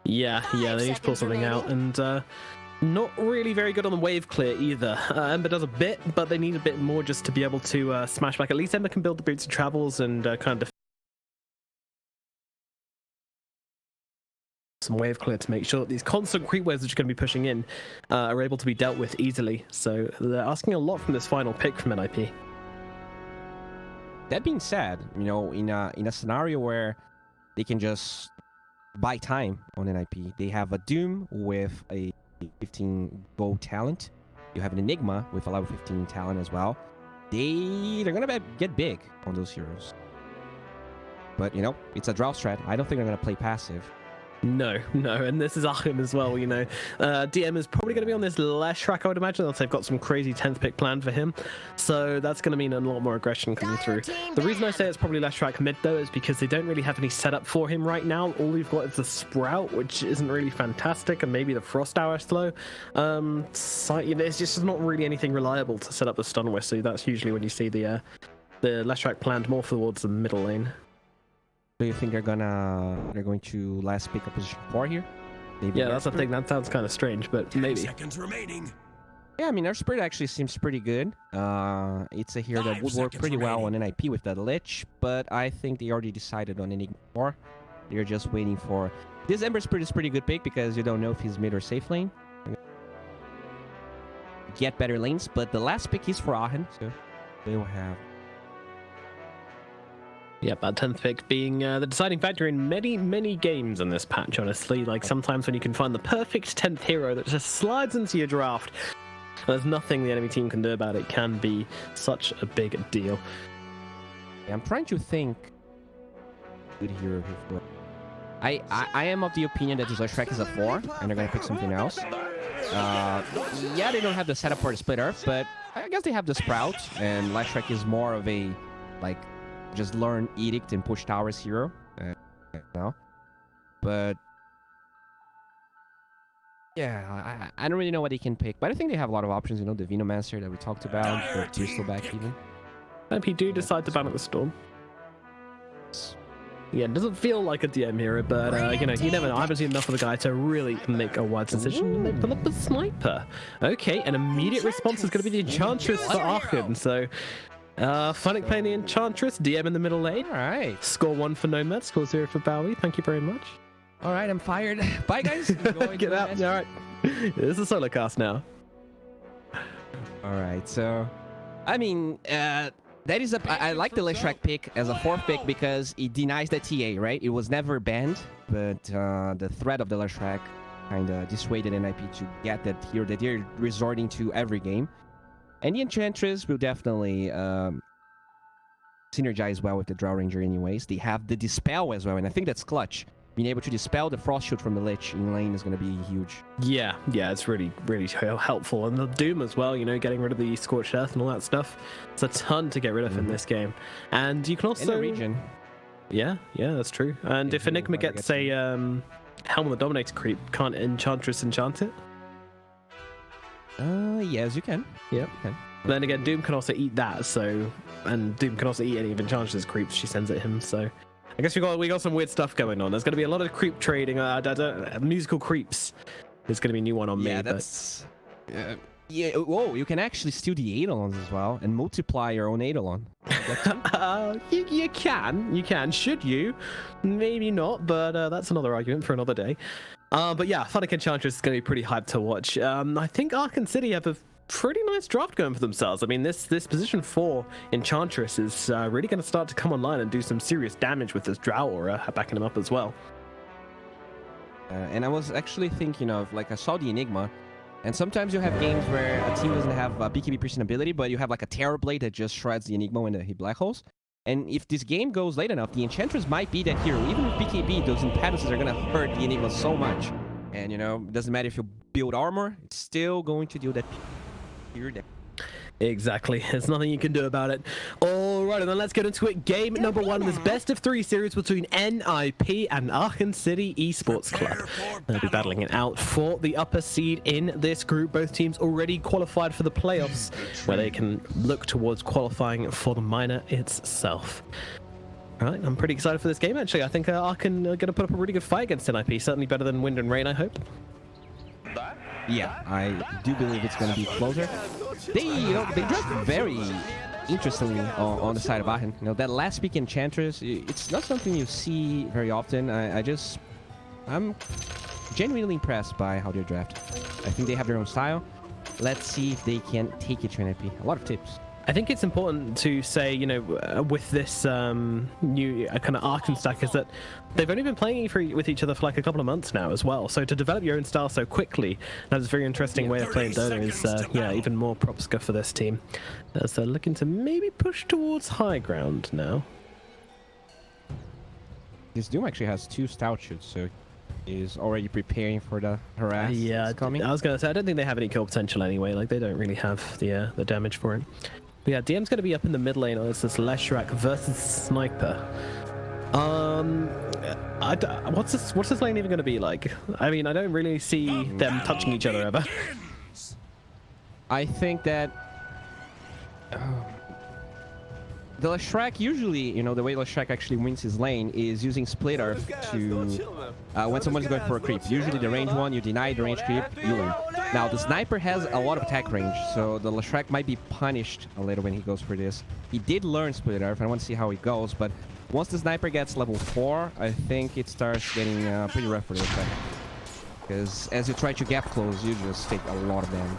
Yeah, they need to pull something out, and not really very good on the wave clear either. Ember does a bit, but they need a bit more just to be able to smash back. At least Ember can build the boots and travels and kind of some wave clear to make sure that these constant creep waves which are going to be pushing in are able to be dealt with easily. So they're asking a lot from this final pick from NIP. That being said, you know, in a scenario where they can just buy time on NIP, they have a Doom with a 15 gold talent. You have an Enigma with a level 15 talent as well. They're gonna get big on those heroes. But you know, it's a draw strat. I don't think they're gonna play passive. No, and this is Aachen as well, you know. DM is probably going to be on this less track, I would imagine. They've got some crazy 10th pick planned for him. So that's going to mean a lot more aggression coming through. The reason I say it's probably less track mid, though, is because they don't really have any setup for him right now. All we've got is the Sprout, which isn't really fantastic, and maybe the Frost Hour slow. So, you know, it's just not really anything reliable to set up the stun with, so that's usually when you see the less track planned more towards the middle lane. Do you think they're going to last pick a position 4 here? Maybe yeah, that's the thing. That sounds kind of strange, but maybe. Seconds remaining. Yeah, I mean, their spirit actually seems pretty good. It's a hero that would work pretty well on NIP with that Lich, but I think they already decided on Enigma 4. They're just waiting for... This Ember Spirit is pretty good pick because you don't know if he's mid or safe lane. Get better lanes, but the last pick is for Aachen, so they will have... Yep, that 10th pick being the deciding factor in many games in this patch, honestly. Like, sometimes when you can find the perfect 10th hero that just slides into your draft, there's nothing the enemy team can do about it. Can be such a big deal. Yeah, I'm trying to think... Good hero here. I am of the opinion that this Shrek is a 4, and they're going to pick something else. Yeah, they don't have the setup for the Split Earth, but I guess they have the Sprout, and Shrek is more of a, like... just learn Edict and push towers hero now. But yeah, I don't really know what they can pick, but I think they have a lot of options. You know, the Venomancer that we talked about, the Bristleback even. And he do decide to ban at the Storm. Yeah, it doesn't feel like a DM hero, but you know, you never know. I haven't seen enough of the guy to really make a wise decision. And they pull up the Sniper. Okay, an immediate response is going to be the Enchantress for Aachen. So Funnick playing the Enchantress, DM in the middle lane. All right. Score 1 for Nomad, score 0 for Bowie. Thank you very much. All right, I'm fired. Bye, guys. Get out. All right. This is a solo cast now. All right, so, I mean, that is I like the Leshrac pick as a 4th pick because it denies the TA, right? It was never banned, but the threat of the Leshrac kind of dissuaded NIP to get that hero that they're resorting to every game. And the Enchantress will definitely synergize well with the Drow Ranger anyways. They have the Dispel as well, and I think that's clutch. Being able to dispel the Frost Shield from the Lich in lane is going to be huge. Yeah, it's really helpful. And the Doom as well, you know, getting rid of the Scorched Earth and all that stuff. It's a ton to get rid of in this game. And you can also... In the region. Yeah, that's true. And if Enigma gets a Helm of the Dominator creep, can't Enchantress enchant it? Yes, you can. Yep. You can. But then again, Doom can also eat that, so... And Doom can also eat any of Enchantress's creeps she sends at him, so... I guess we got some weird stuff going on. There's going to be a lot of creep trading. Musical creeps. There's going to be a new one on me. Yeah, that's... yeah, whoa, you can actually steal the Eidolons as well and multiply your own Eidolon. You can. Should you? Maybe not, but that's another argument for another day. But yeah, Funnick Enchantress is going to be pretty hyped to watch. I think Aachen City have a pretty nice draft going for themselves. I mean, this position 4 Enchantress is really going to start to come online and do some serious damage with this Drow Aura backing him up as well. And I was actually thinking of, like, I saw the Enigma, and sometimes you have games where a team doesn't have a BKB piercing ability, but you have like a Terror Blade that just shreds the Enigma when they hit black holes. And if this game goes late enough, the Enchantress might be that hero. Even with BKB, those impetuses are going to hurt the Enigma so much. And, you know, it doesn't matter if you build armor, it's still going to deal that period. Exactly. There's nothing you can do about it. Alright, and then let's get into it. Game number 1 of this best of 3 series between NIP and Aachen City Esports Club. They'll be battling it out for the upper seed in this group. Both teams already qualified for the playoffs, where they can look towards qualifying for the minor itself. All right, I'm pretty excited for this game, actually. I think Aachen are going to put up a really good fight against NIP. Certainly better than Wind and Rain, I hope. Yeah, I do believe it's going to be closer. They draft very interestingly on the side of Aachen. That last pick Enchantress, it's not something you see very often. I'm genuinely impressed by how they draft. I think they have their own style. Let's see if they can take it to NIP. A lot of tips. I think it's important to say, with this new kind of Aachen stack, is that they've only been playing with each other for like a couple of months now as well. So to develop your own style so quickly, that's a very interesting way of playing Dota. Is even more props go for this team, as they're looking to maybe push towards high ground now. This Doom actually has 2 stout shoots, so is already preparing for the harass. Yeah, coming. I was gonna say I don't think they have any kill potential anyway. Like they don't really have the damage for it. But yeah, DM's going to be up in the mid lane. It's this Leshrac versus Sniper. What's this lane even going to be like? I mean, I don't really see them touching each other ever. I think that the Leshrac usually, the way Leshrac actually wins his lane is using Split Earth to when someone's going for a creep. Usually the range one, you deny the range creep, you win. Now the Sniper has a lot of attack range, so the Leshrac might be punished a little when he goes for this. He did learn Split Earth, I want to see how it goes, but once the Sniper gets level 4, I think it starts getting pretty rough for the Leshrac. Because as you try to gap close, you just take a lot of damage.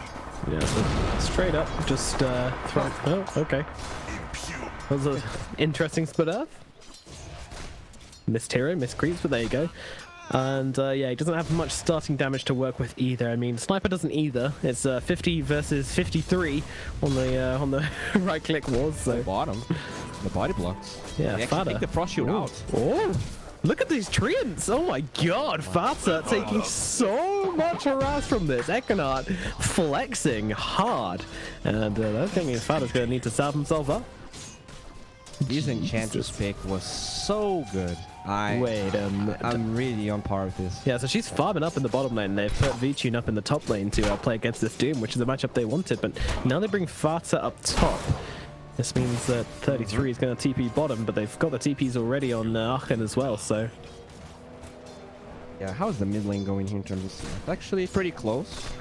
Yeah, so straight up, just throw. Oh, okay. That was an interesting Split Earth. Missed hero, missed creeps, but there you go. And yeah, he doesn't have much starting damage to work with either. I mean, Sniper doesn't either. It's 50 versus 53 on the right click wars. So the bottom, the body blocks. Yeah, Fada. Take the frost shoot out. Oh, look at these treants! Oh my God, Fata taking so much harass from this. Econart flexing hard, and that means Fata's going to need to salve himself up. This Enchantress pick was so good. Wait a minute. I'm really on par with this. Yeah, so she's farming up in the bottom lane. They've put V-Tune up in the top lane to play against this Doom, which is the matchup they wanted. But now they bring Fata up top. This means that 33 is going to TP bottom, but they've got the TPs already on Aachen as well, so... Yeah, how's the mid lane going here in terms of CF? Actually, pretty close.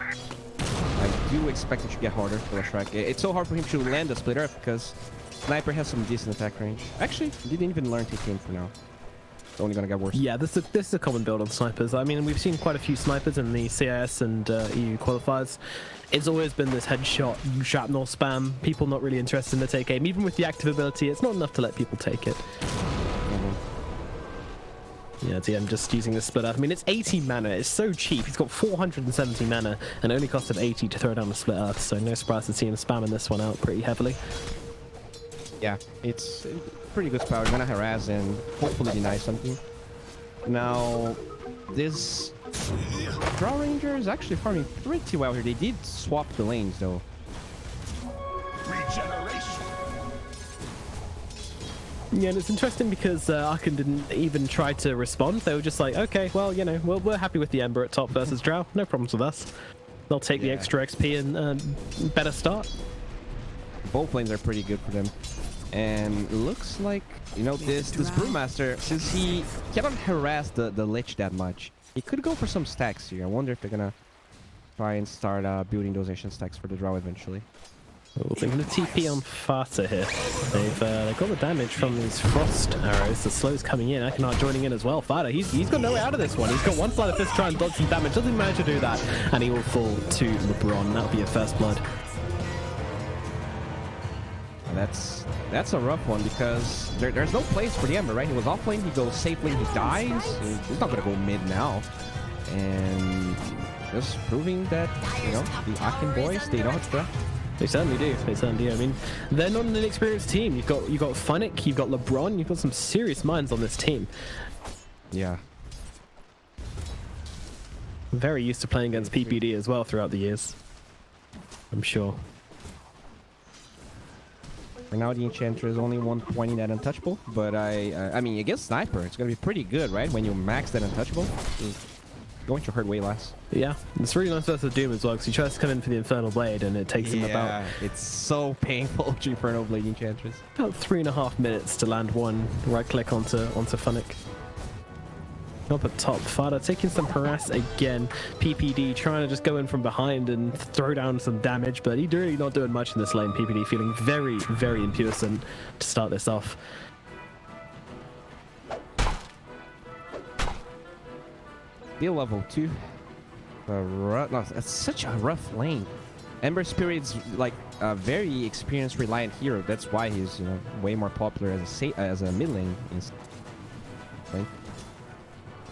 I do expect it to get harder for Leshrac. It's so hard for him to land the Split Earth because Sniper has some decent attack range. Actually, he didn't even learn TPing for now. It's only gonna get worse. Yeah, this is a common build on snipers. I mean, we've seen quite a few snipers in the CIS and EU qualifiers. It's always been this headshot, shrapnel spam. People not really interested in the take aim. Even with the active ability, it's not enough to let people take it. Yeah, DM just using the Split Earth. I mean, it's 80 mana. It's so cheap. He's got 470 mana and only cost him 80 to throw down the Split Earth. So no surprise to see him spamming this one out pretty heavily. Yeah, it's pretty good power. Gonna harass and hopefully deny something. Now, this Draw Ranger is actually farming pretty well here. They did swap the lanes though. Yeah, and it's interesting because Aachen didn't even try to respond. They were just like, okay, well, you know, we're happy with the Ember at top versus Drow. No problems with us. They'll take the extra XP and better start. Both lanes are pretty good for them. And looks like, you know, this Brewmaster, since he cannot harass the Lich that much, he could go for some stacks here. I wonder if they're gonna try and start building those ancient stacks for the Drow eventually. Well, they're going to TP on Fata here. They've got the damage from these frost arrows. The slow's coming in. Econart joining in as well. Fata, he's got no way out of this one. He's got one side of fist to try and dodge some damage. Doesn't manage to do that. And he will fall to LeBron. That'll be a first blood. That's a rough one because there's no place for the Ember, right? He was off lane, he goes safe lane, he dies. He's not going to go mid now. And just proving that, you know, the Aachen boys, they know how to draft. They certainly do. They certainly do. I mean, they're not an inexperienced team. You've got Funnick, you've got LeBron, you've got some serious minds on this team. Yeah. Very used to playing against PPD as well throughout the years. I'm sure. For now, the Enchanter is only 120 that untouchable, but I mean, against Sniper, it's gonna be pretty good, right? When you max that untouchable. going to hurt way less. Yeah, it's really nice versus Doom as well, because he tries to come in for the Infernal Blade and it takes him about... it's so painful to Infernal Blade Enchantress. About 3.5 minutes to land one right click onto Funnick. Up at top, Fada taking some harass again. PPD trying to just go in from behind and throw down some damage, but he's really not doing much in this lane. PPD feeling very, very impudent to start this off. Deal level 2. No, it's such a rough lane. Ember Spirit's like a very experienced reliant hero. That's why he's way more popular as a mid lane.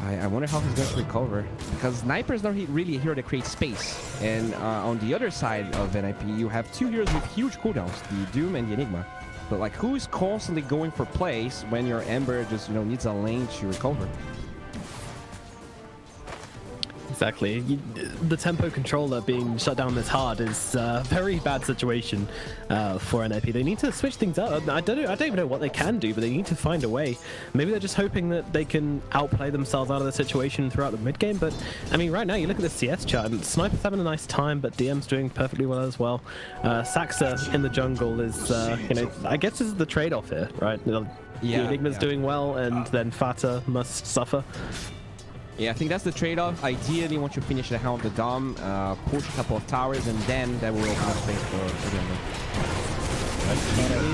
I wonder how he's going to recover, because Sniper is not really a hero that creates space, and on the other side of NIP you have two heroes with huge cooldowns, the Doom and the Enigma. But like, who's constantly going for plays when your Ember just needs a lane to recover? Exactly. The tempo controller being shut down this hard is a very bad situation for NIP. They need to switch things up. I don't even know what they can do, but they need to find a way. Maybe they're just hoping that they can outplay themselves out of the situation throughout the mid game. But I mean, right now you look at the CS chart, and Sniper's having a nice time, but DM's doing perfectly well as well. Saxa in the jungle is, I guess this is the trade-off here, right? The Enigma's doing well, and then Fata must suffer. Yeah, I think that's the trade-off. Ideally, once you finish the Helm of the Dom, push a couple of towers, and then that will open up space for the Ember.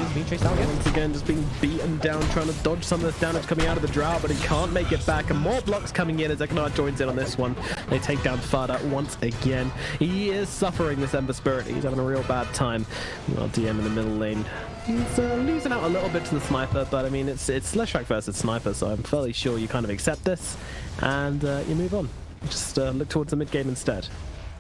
He's being chased down again. Once again, just being beaten down, trying to dodge some of this damage coming out of the Drow, but he can't make it back. And more blocks coming in as Eknar joins in on this one. They take down Fada once again. He is suffering, this Ember Spirit. He's having a real bad time. Well, DM in the middle lane. He's losing out a little bit to the Sniper, but I mean, it's Leshrac versus Sniper, so I'm fairly sure you kind of accept this, and you move on. Just look towards the mid game instead.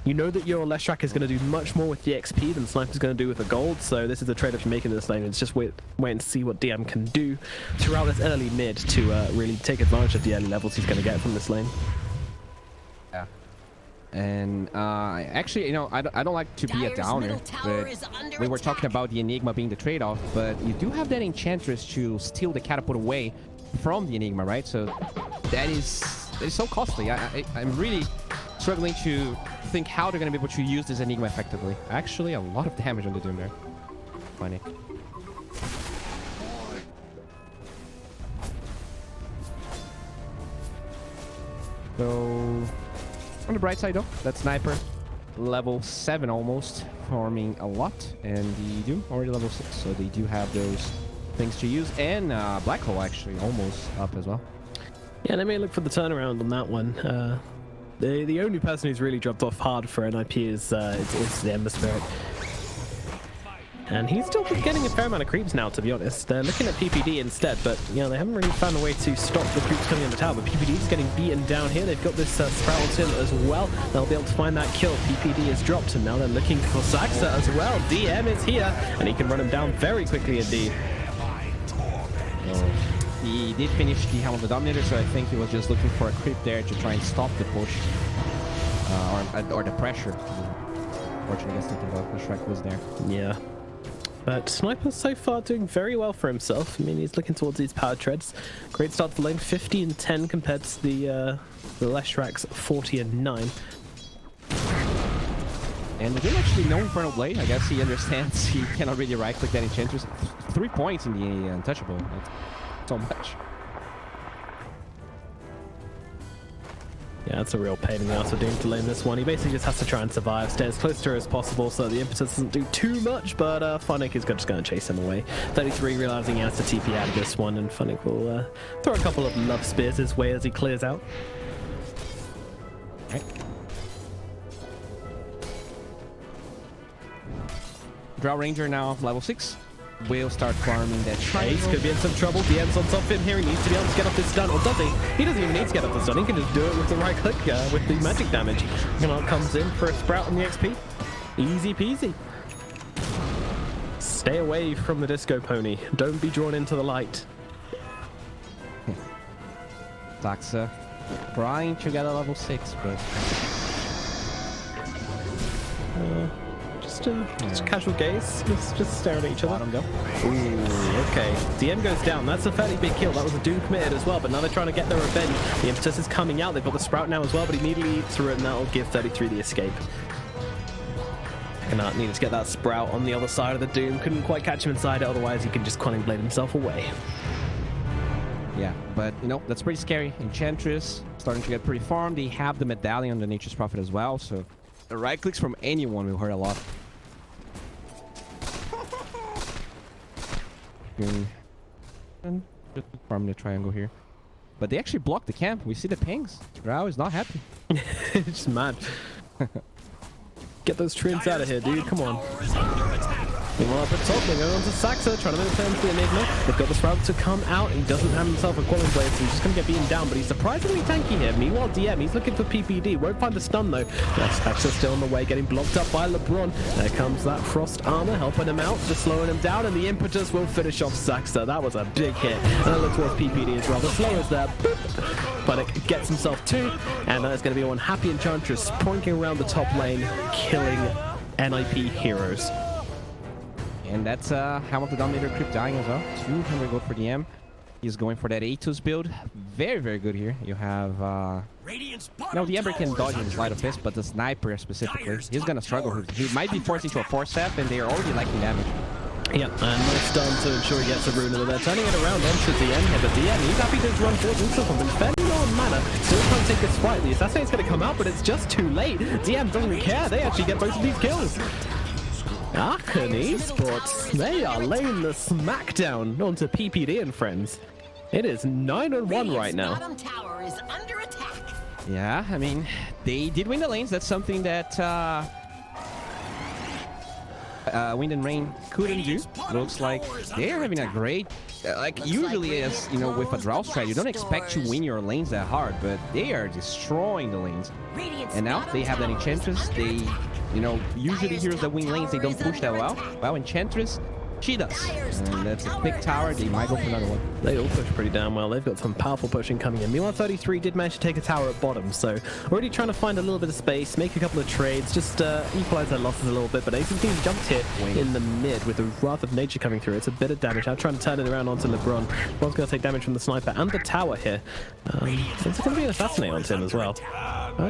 You know that your Leshrac is going to do much more with the XP than Sniper's going to do with the gold, so this is a trade-off you're making in this lane. It's just wait and see what DM can do throughout this early mid to really take advantage of the early levels he's going to get from this lane. Yeah. And actually, I don't like to be a downer, but we were talking about the Enigma being the trade-off, but you do have that Enchantress to steal the catapult away from the Enigma, right? So that is so costly. I'm really struggling to think how they're going to be able to use this Enigma effectively. Actually, a lot of damage on the Doom there. Funny. So on the bright side though, that Sniper level 7 almost, farming a lot, and the Doom already level 6, so they do have those things to use, and Black Hole actually almost up as well. Yeah, let me look for the turnaround on that one. The only person who's really dropped off hard for NIP is the Ember Spirit. And he's still getting a fair amount of creeps now, to be honest. They're looking at PPD instead, but they haven't really found a way to stop the creeps coming in the tower. But PPD's getting beaten down here. They've got this Sprout in as well. They'll be able to find that kill. PPD is dropped, and now they're looking for Saxa as well. DM is here, and he can run him down very quickly indeed. He did finish the Helm of the Dominator, so I think he was just looking for a creep there to try and stop the push, or the pressure. Unfortunately, I guess the Shrek was there. Yeah. But Sniper's so far doing very well for himself. I mean, he's looking towards these power treads. Great start to the lane, 50 and 10 compared to the Leshrac's 40 and 9. And they didn't actually know Infernal Blade. I guess he understands he cannot really right-click that Enchantress. 3 points in the Untouchable. That's so much. Yeah, that's a real pain in the ass for Doom to lane this one. He basically just has to try and survive, stay as close to her as possible so the impetus doesn't do too much, but Funnick is just going to chase him away. 33 realizing he has to TP out of this one, and Funnick will throw a couple of love spears his way as he clears out. Right. Drow Ranger now level 6. Will start farming that triangle. Ace could be in some trouble. DM's on top of him here. He needs to be able to get off this stun. Or does he? He doesn't even need to get off the stun. He can just do it with the right click with the magic damage. Gnar comes in for a Sprout on the XP. Easy peasy. Stay away from the Disco Pony. Don't be drawn into the light. Saxa trying to get a level 6, but... just a casual gaze, just staring at each other. Bottom though. Ooh, okay. DM goes down. That's a fairly big kill. That was a Doom committed as well, but now they're trying to get their revenge. The Impetus is coming out. They've got the Sprout now as well, but he immediately eats through it, and that'll give 33 the escape. Cannot needed to get that Sprout on the other side of the Doom. Couldn't quite catch him inside it, otherwise he can just Quelling Blade himself away. Yeah, but you know, that's pretty scary. Enchantress starting to get pretty farmed. They have the medallion on the Nature's Prophet as well, so the right clicks from anyone will hurt a lot. And just farm the triangle here. But they actually blocked the camp. We see the pings. Rao is not happy. Just mad. Get those treants out of here, dude. Come on. Meanwhile, up at top, they're going on to Saxa, trying to move them to the Enigma. They've got the Sprout to come out. He doesn't have himself a Quelling Blade, so he's just going to get beaten down. But he's surprisingly tanky here. Meanwhile, DM, he's looking for PPD. Won't find the stun, though. Saxa still on the way, getting blocked up by LeBron. There comes that Frost Armor, helping him out, just slowing him down. And the Impetus will finish off Saxa. That was a big hit. And it looks towards PPD as well. The slow is there. Boop. But it gets himself two. And that's going to be one happy Enchantress pointing around the top lane, killing NIP heroes. And that's Helm of the Dominator Crypt dying as well. 200 gold for DM. He's going for that Atos build. Very, very good here. You have... no, the Ember can dodge his Light of Fist, but the Sniper specifically, he's going to struggle. He might be forced into a 4-step, and they are already liking damage. Yeah, and no stun to ensure he gets a rune, and they're turning it around onto DM here, but DM, he's happy to run forward into something fairly low on mana, still trying to take this fight. The Assassin's going to come out, but it's just too late. DM doesn't care, they actually get both of these kills. Aachen Esports, they are laying the smackdown onto PPD and friends. It is 9-1 right now. Tower is under attack. Yeah, I mean, they did win the lanes. That's something that Wind and Rain couldn't do. Looks like they're having a great... like, usually, as you know, with a draw strat, you don't expect to win your lanes that hard, but they are destroying the lanes. And now they have that Enchantress. They... you know, usually heroes that win lanes, they don't push that well. Well, Enchantress, she does. And that's a big tower. They might go for another one. They all push pretty damn well. They've got some powerful pushing coming in. Meanwhile, 33 did manage to take a tower at bottom, so already trying to find a little bit of space, make a couple of trades, just equalize their losses a little bit. But Ace is being jumped here in the mid with the Wrath of Nature coming through. It's a bit of damage. I'm trying to turn it around onto LeBron. LeBron's going to take damage from the Sniper and the tower here. It's going to be an Assassinate onto him as well. Oh,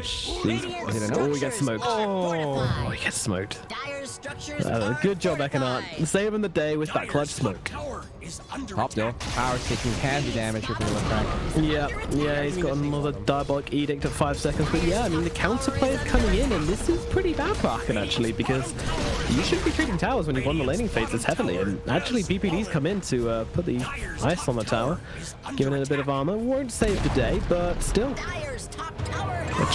he gets smoked. Oh, he gets smoked. Good job, Ekanat. Saving the day with that clutch smoke. Top though. Power's taking heavy damage here from the left track. Yeah, he's got another Diabolic Edict at 5 seconds. But yeah, I mean, the counterplay is coming in, and this is pretty bad for Aachen, actually, because you shouldn't be treating towers when you've won the laning phases heavily. And actually, BPD's come in to put the ice on the tower, giving it a bit of armor. Won't save the day, but still.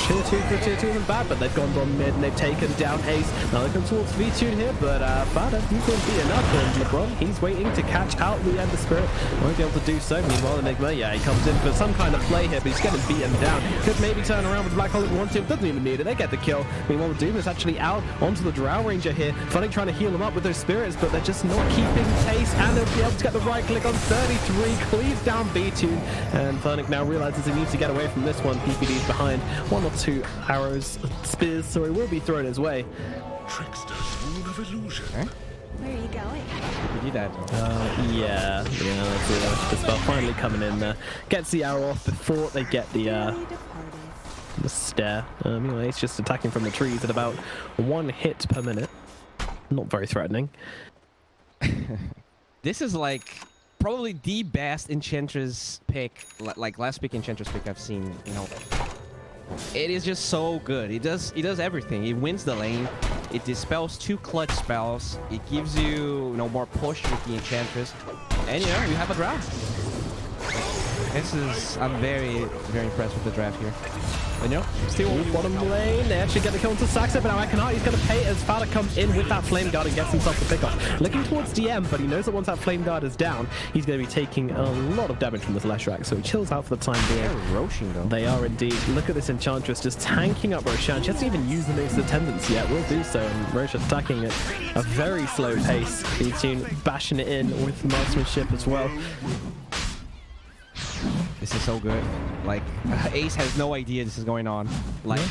Tier 2 for Tier 2 isn't bad, but they've gone bottom mid and they've taken down Ace. Now they come towards V2 here, but Fada, he's going to be enough. And LeBron, he's waiting to catch out the Ender Spirit. Won't be able to do so. Meanwhile, Enigma, yeah, he comes in for some kind of play here, but he's getting beaten down. Could maybe turn around with the Black Hole if he wants to, doesn't even need it. They get the kill. Meanwhile, the Doom is actually out onto the Drow Ranger here. Funny trying to heal him up with those spirits, but they're just not keeping pace, and they'll be able to get the right click on 33, cleaves down B2, and Fernic now realizes he needs to get away from this one. PPD's behind. 1 or 2 arrows, spears, so he will be thrown his way. Trickster's rule of illusion. Okay. Where are you going? We do that. Yeah, that's the spell finally coming in there. Gets the arrow off before they get the stare. Anyway, it's just attacking from the trees at about 1 hit per minute. Not very threatening. This is like probably the best Enchantress pick, like last pick Enchantress pick I've seen, you know. It is just so good. He does everything. He wins the lane. It dispels 2 clutch spells. It gives you, you know, more push with the Enchantress. And you know, you have a draft. I'm very, very impressed with the draft here. But you know, still bottom lane. They actually get the kill into Saxa, but now Ekanat, he's going to pay as Fada comes in with that Flame Guard and gets himself the pick-off. Looking towards DM, but he knows that once that Flame Guard is down, he's going to be taking a lot of damage from this Leshrac, so he chills out for the time being. They're Roshan, though. They are indeed. Look at this Enchantress just tanking up Roshan. She hasn't even used the Mixed Attendance yet. Will do so, and Roshan attacking at a very slow pace. B-Tune bashing it in with marksmanship as well. This is so good. Like, Ace has no idea this is going on. Like,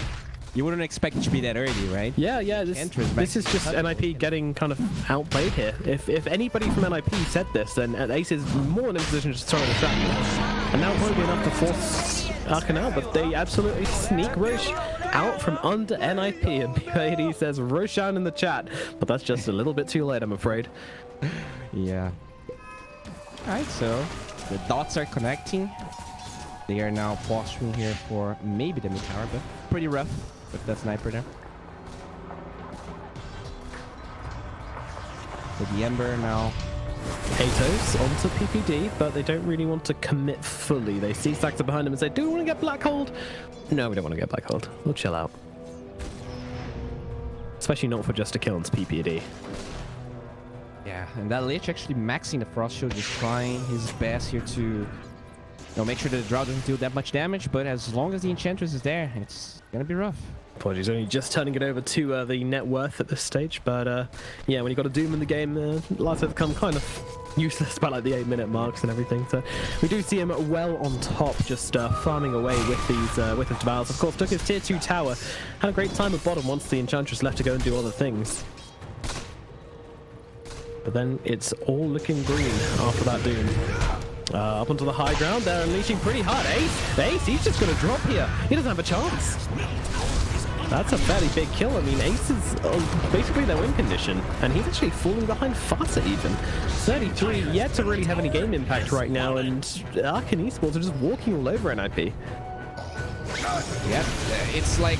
You wouldn't expect it to be that early, right? Yeah, this is just NIP getting kind of outplayed here. If anybody from NIP said this, then Ace is more in a position to throw the trap. And that would be enough to force Aachen out, but they absolutely sneak Roche out from under NIP. And BAD says Roche down in the chat, but that's just a little bit too late, I'm afraid. Yeah. Alright, so the dots are connecting. They are now posturing here for maybe the mid tower, but pretty rough with that sniper there. So the Ember now. Atos onto PPD, but they don't really want to commit fully. They see Saxer behind them and say, do we want to get black hold? No, we don't want to get black hold. We'll chill out. Especially not for just a kill into PPD. Yeah, and that Lich actually maxing the Frost Shield, just trying his best here to make sure that the Drow doesn't do that much damage, but as long as the Enchantress is there, it's gonna be rough. Apologies, only just turning it over to the net worth at this stage, but yeah, when you got a Doom in the game, lives have become kind of useless by like the 8-minute marks and everything. So we do see him well on top, just farming away with these with his battles. Of course, took his tier 2 tower, had a great time at bottom once the Enchantress left to go and do other things. But then it's all looking green after that Doom. Up onto the high ground, they're unleashing pretty hard. Ace, he's just going to drop here. He doesn't have a chance. That's a fairly big kill. I mean, Ace is basically their win condition, and he's actually falling behind faster even. 33, yet to really have any game impact right now, and Aachen Esports are just walking all over NIP. Yeah, it's like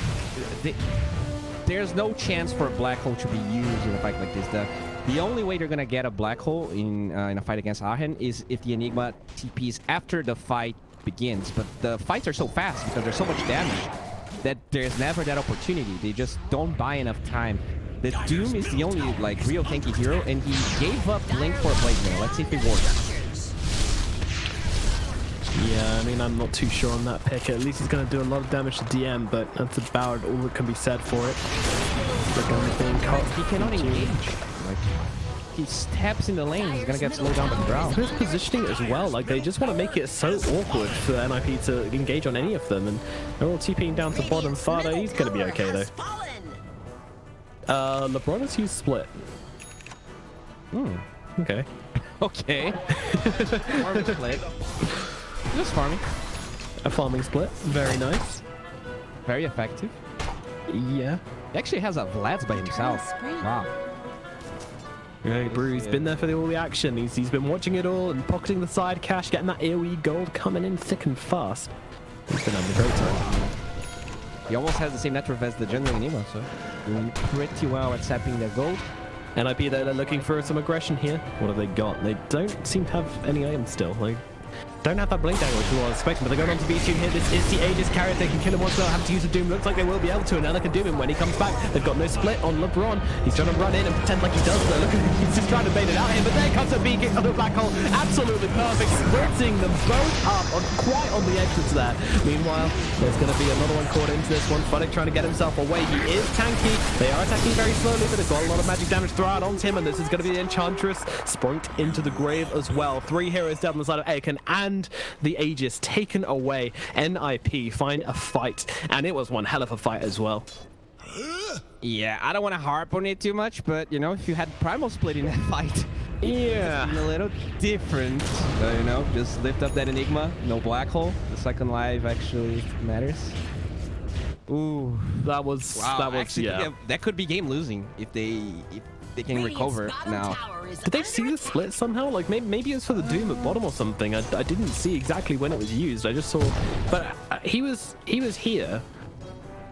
there's no chance for a black hole to be used in a fight like this. The only way they're gonna get a black hole in a fight against Aachen is if the Enigma TPs after the fight begins. But the fights are so fast because there's so much damage that there's never that opportunity. They just don't buy enough time. The Doom is the only like real tanky hero, and he gave up Blink for a Blade Mail. Let's see if it works. Yeah, I mean, I'm not too sure on that pick. At least he's going to do a lot of damage to DM, but that's about all that can be said for it. He cannot engage. Like, he steps in the lane, he's going to get slowed down by the Drow. His positioning as well, like they just want to make it so awkward for NIP to engage on any of them, and they're all TPing down to bottom. Fada, he's going to be okay though. LeBron has used split. Okay. Okay. Farming split. Just farming. A farming split. Very nice. Very effective. Yeah. He actually has a Vlad's by himself. Wow. Yeah, Brew's been there for all the action. He's been watching it all and pocketing the side cash, getting that AoE gold coming in thick and fast. He's been having a great time. He almost has the same net worth as the General Enigma, so doing pretty well at sapping their gold. NIP, they're looking for some aggression here. What have they got? They don't seem to have any items still. They don't have that blink angle, which we were expecting, but they're going on to B2 here. This is the Aegis carry. They can kill him once they'll have to use a Doom. Looks like they will be able to, and now they can Doom him when he comes back. They've got no split on LeBron. He's trying to run in and pretend like he does, though. Look, he's just trying to bait it out here, but there comes a B kick on the black hole. Absolutely perfect. Splitting them both up quite on the entrance there. Meanwhile, there's going to be another one caught into this one. Funnick trying to get himself away. He is tanky. They are attacking very slowly, but they've got a lot of magic damage thrown onto him, and this is going to be the Enchantress sprint into the grave as well. 3 heroes down on the side of Aachen, and the Aegis taken away. NIP find a fight, and it was one hell of a fight as well. Yeah, I don't want to harp on it too much, but you know, if you had Primal Split in that fight, yeah, a little different. So, you know, just lift up that Enigma, no black hole. The second life actually matters. Ooh, that was actually, yeah, that could be game losing if they can recover now. Did they see the split somehow? Like maybe it was for the Doom at bottom or something. I didn't see exactly when it was used. I just saw, but he was here,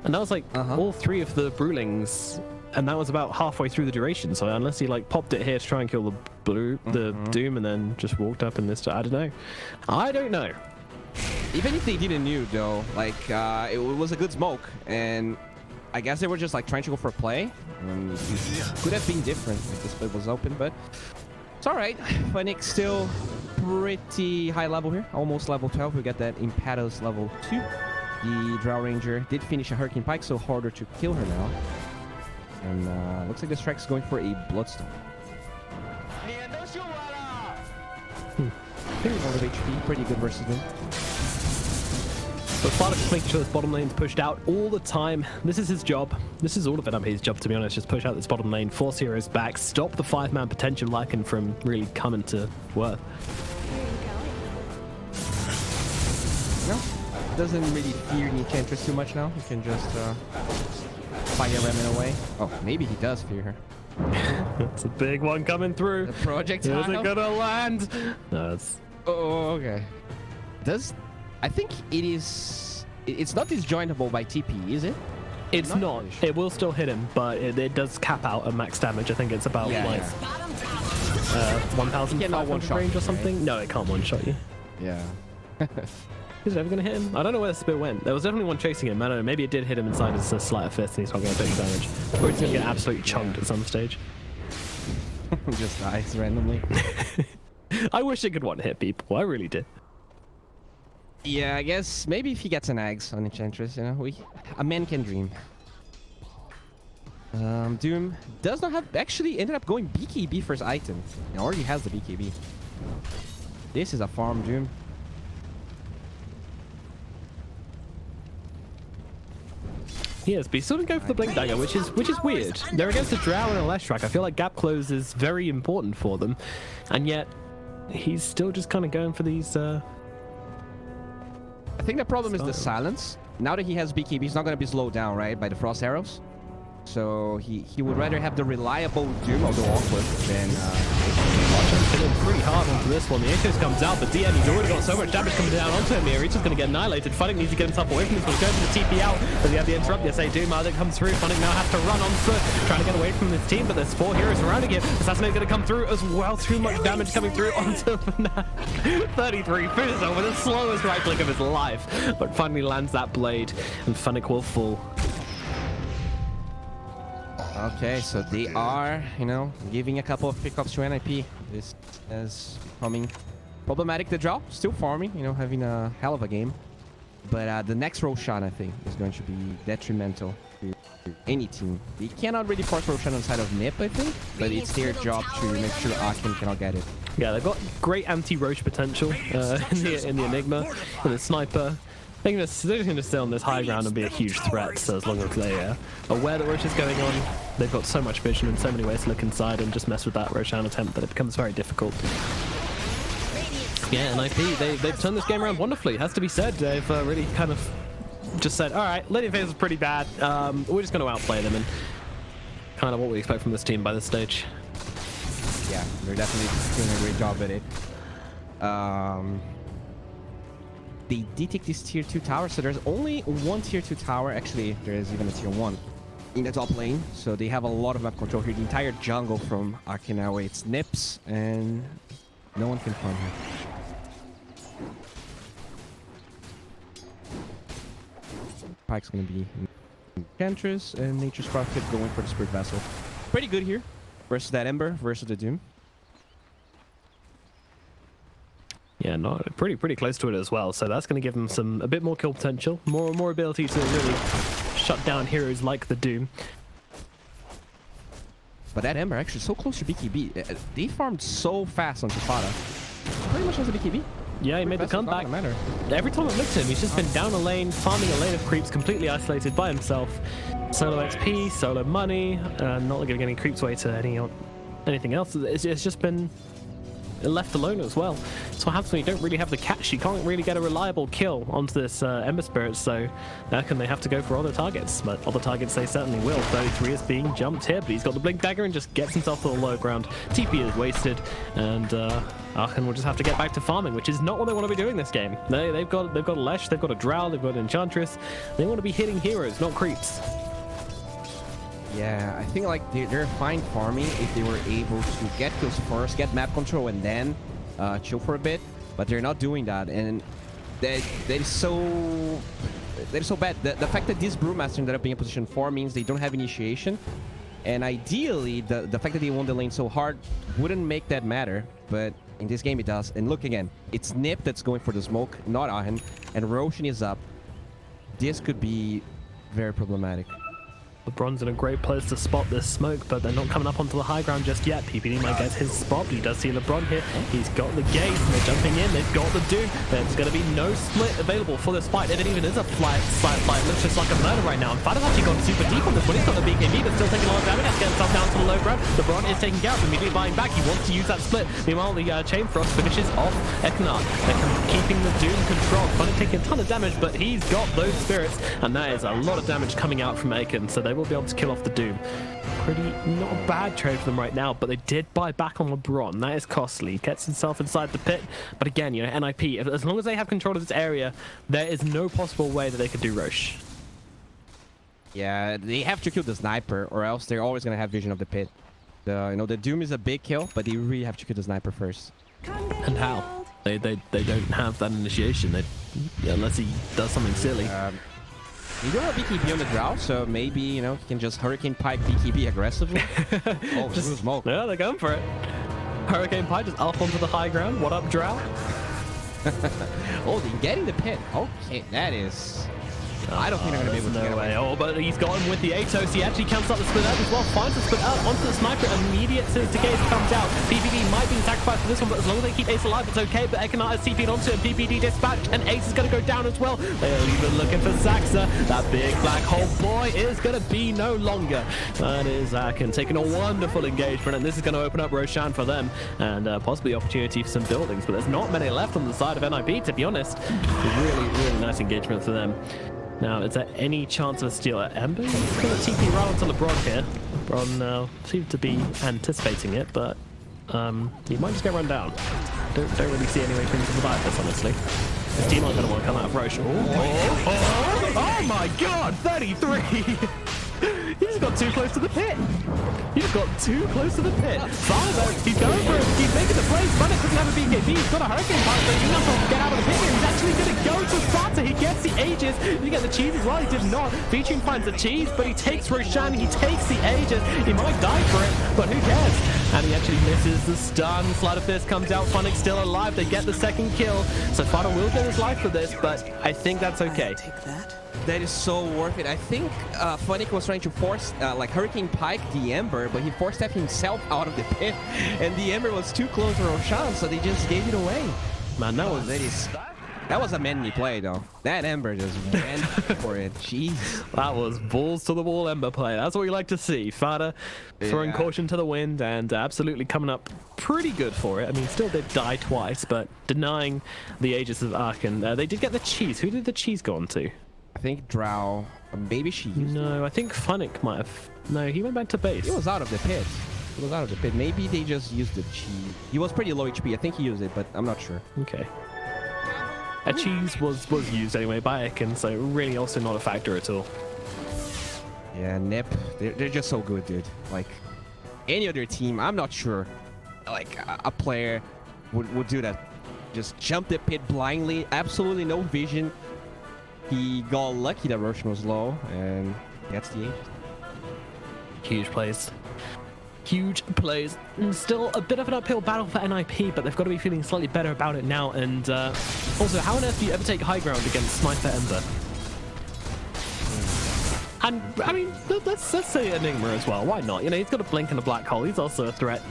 and that was like all 3 of the Brewlings, and that was about halfway through the duration. So unless he like popped it here to try and kill the Doom, and then just walked up in this, I don't know. Even if they didn't nuke though, like it was a good smoke, and I guess they were just like trying to go for a play. It could have been different if the split was open, but it's all right. Funnick still pretty high level here, almost level 12. We got that Impetus level 2. The Drow Ranger did finish a Hurricane Pike, so harder to kill her now. And looks like this track's going for a Bloodstone. I think a lot of HP, pretty good versus them. But Sparta just making sure this bottom lane's pushed out all the time. This is his job. This is all of it his job, to be honest. Just push out this bottom lane, force heroes back, stop the 5-man potential Lycan from really coming to work. No, doesn't really fear the Enchantress too much now. He can just fire Remen away. Oh, maybe he does fear her. It's a big one coming through. The projectile. Is it gonna land? No, it's... Oh, okay. I think it is... It's not disjointable by TP, is it? It's not. It will still hit him, but it does cap out at max damage. I think it's about 1,500 range or something. Right? No, it can't one-shot you. Yeah. Is it ever going to hit him? I don't know where the spear went. There was definitely one chasing him. I don't know. Maybe it did hit him inside his sleight of fist and he's not going to take damage. Or it's going to get absolutely chunked at some stage. Just dies randomly. I wish it could one-hit people. I really did. Yeah, I guess maybe if he gets an Ags on Enchantress, you know, a man can dream. Doom does not have... Actually ended up going BKB for his item. He already has the BKB. This is a farm, Doom. Yes, but he's still going to go for the Blink Dagger, which is weird. They're against a Drow and a Leshrac. I feel like gap close is very important for them. And yet, he's still just kind of going for these... I think the problem is the silence. Now that he has BKB, he's not going to be slowed down, right, by the Frost Arrows. So he would rather have the reliable Doom, although awkward, than... Hitting pretty hard onto this one. The Aegis comes out, but DM, he's already got so much damage coming down onto him here. He's just going to get annihilated. Funnick needs to get himself away from this one. He's going for the TP out. Does he have the interrupt? Yes, they do. Mardik comes through. Funnick now has to run on foot, trying to get away from this team, but there's 4 heroes surrounding him. Assassinate's going to come through as well. Too much damage coming through onto Fnatic. 33 finishes over the slowest right click of his life, but finally lands that blade, and Funnick will fall. Okay, so they are, you know, giving a couple of pickups to NIP. This is becoming problematic. The draw still farming, you know, having a hell of a game. But the next Roshan, I think, is going to be detrimental to any team. They cannot really force Roshan on the side of Nip, I think, but it's their job to make sure Aachen cannot get it. Yeah, they've got great anti-Roche potential in the Enigma and the Sniper. They're just going to stay on this high ground and be a huge threat, so as long as they are aware that Roche is going on, they've got so much vision and so many ways to look inside and just mess with that Roshan attempt that it becomes very difficult. Yeah, and IP, they've turned this game around wonderfully, it has to be said. They've really kind of just said, alright, Lady Phase is pretty bad, we're just going to outplay them, and kind of what we expect from this team by this stage. Yeah, they're definitely doing a great job at it. They did take this tier 2 tower, so there's only one tier 2 tower. Actually, there is even a tier 1 in the top lane, so they have a lot of map control here. The entire jungle from Aachen now it's Nips, and no one can farm her. Pike's gonna be Enchantress, and Nature's Prophet going for the Spirit Vessel. Pretty good here versus that Ember, versus the Doom. Yeah, no, pretty close to it as well. So that's going to give them a bit more kill potential, more ability to really shut down heroes like the Doom. But that Ember actually so close to BKB. They farmed so fast on Safada. Pretty much has a BKB. Yeah, he made the comeback. Every time I've looked at him, he's just been down a lane, farming a lane of creeps, completely isolated by himself. Solo XP, solo money, not giving any creeps away to anything else. It's just been left alone as well. So what happens when you don't really have the catch? You can't really get a reliable kill onto this Ember Spirit, so now can they have to go for other targets? But other targets they certainly will. 33 is being jumped here, but he's got the Blink Dagger and just gets himself to the low ground. TP is wasted, and Aachen will just have to get back to farming, which is not what they want to be doing this game. They've got a Lesh, they've got a Drow, they've got an Enchantress. They want to be hitting heroes, not creeps. Yeah, I think like they're fine farming if they were able to get kills first, get map control, and then chill for a bit. But they're not doing that, and that is so bad. The fact that this Brewmaster ended up being in position 4 means they don't have initiation, and ideally the fact that they won the lane so hard wouldn't make that matter. But in this game it does. And look again, it's Nip that's going for the smoke, not Aachen, and Roshan is up. This could be very problematic. LeBron's in a great place to spot this smoke, but they're not coming up onto the high ground just yet. PPD might get his spot, but he does see LeBron here. He's got the gaze, and they're jumping in. They've got the Doom. There's going to be no split available for this fight. If it even is a slight fight, looks just like a murder right now. And Fada's actually gone super deep on this one. He's got the BKB, but still taking a lot of damage. Has to get himself down to the low ground. LeBron is taking out, immediately buying back. He wants to use that split. Meanwhile, the Chain Frost finishes off Eknard. They're keeping the Doom control. Funny taking a ton of damage, but he's got those spirits, and that is a lot of damage coming out from Aachen, so they will be able to kill off the Doom. Pretty not a bad trade for them right now, but they did buy back on LeBron. That is costly. Gets himself inside the pit, but again, you know, NIP, as long as they have control of this area, there is no possible way that they could do Roche. Yeah, they have to kill the sniper, or else they're always gonna have vision of the pit. You know, the Doom is a big kill, but they really have to kill the sniper first. And how? They don't have that initiation. Unless he does something silly. You don't have BKB on the Drow, so maybe, you know, he can just Hurricane Pike BKB aggressively. Oh, just smoke. Yeah, they're going for it. Hurricane Pike just up onto the high ground. What up, Drow? Oh, they're getting the pit. Okay, that is... I don't think they're going to be able to get away. Oh, but he's got him with the Atos. He actually counts up the split out as well. Finds the split out onto the sniper. Immediate to gaze comes out. PPD might be sacrificed for this one, but as long as they keep Ace alive, it's okay. But Eknard is TP'd onto him. PPD dispatched, and Ace is going to go down as well. They're even looking for Zaxa. That big black hole boy is going to be no longer. That is Aachen taking a wonderful engagement, and this is going to open up Roshan for them, and possibly opportunity for some buildings. But there's not many left on the side of NIP, to be honest. Really, really nice engagement for them. Now, is there any chance of a steal at Ember? He's going to TP right onto LeBron here. LeBron seems to be anticipating it, but he might just get run down. Don't really see any way for him to survive this, honestly. His team aren't going to want to come out of Roche. Oh my god, 33! He just got too close to the pit. He just got too close to the pit. Father, he's going for it. He's making the plays. Funnick doesn't have a BKB. He's got a Hurricane Punch, but he's not going to get out of the pit here. He's actually going to go to Sata. He gets the Aegis. He get the cheese as well. He did not. Featuring finds the cheese, but he takes Roshan. He takes the Aegis. He might die for it, but who cares? And he actually misses the stun. Sleight of Fist comes out. Funnick's still alive. They get the second kill. So Fada will get his life for this, but I think that's okay. That is so worth it. I think Funnick was trying to force like Hurricane Pike the Ember, but he forced himself out of the pit, and the Ember was too close to Roshan, so they just gave it away. Man, that was a manly play, though. That Ember just went for it. Jeez. That was balls to the wall Ember play. That's what we like to see. Fada throwing caution to the wind and absolutely coming up pretty good for it. I mean, still did die twice, but denying the Aegis of Aachen. They did get the cheese. Who did the cheese go on to? I think Drow, maybe she used No, I think Funnick might have. No, he went back to base. He was out of the pit. He was out of the pit. Maybe they just used the cheese. He was pretty low HP. I think he used it, but I'm not sure. Okay. A cheese was used anyway by Aachen, so really also not a factor at all. Yeah, Nip, they're just so good, dude. Like, any other team, I'm not sure, like, a player would do that. Just jump the pit blindly, absolutely no vision. He got lucky that Roshan was low, and gets the Aegis. Huge plays. Huge plays. And still a bit of an uphill battle for NIP, but they've got to be feeling slightly better about it now. And also, how on earth do you ever take high ground against Sniper Ember? And, I mean, let's say Enigma as well. Why not? You know, he's got a blink and a black hole. He's also a threat.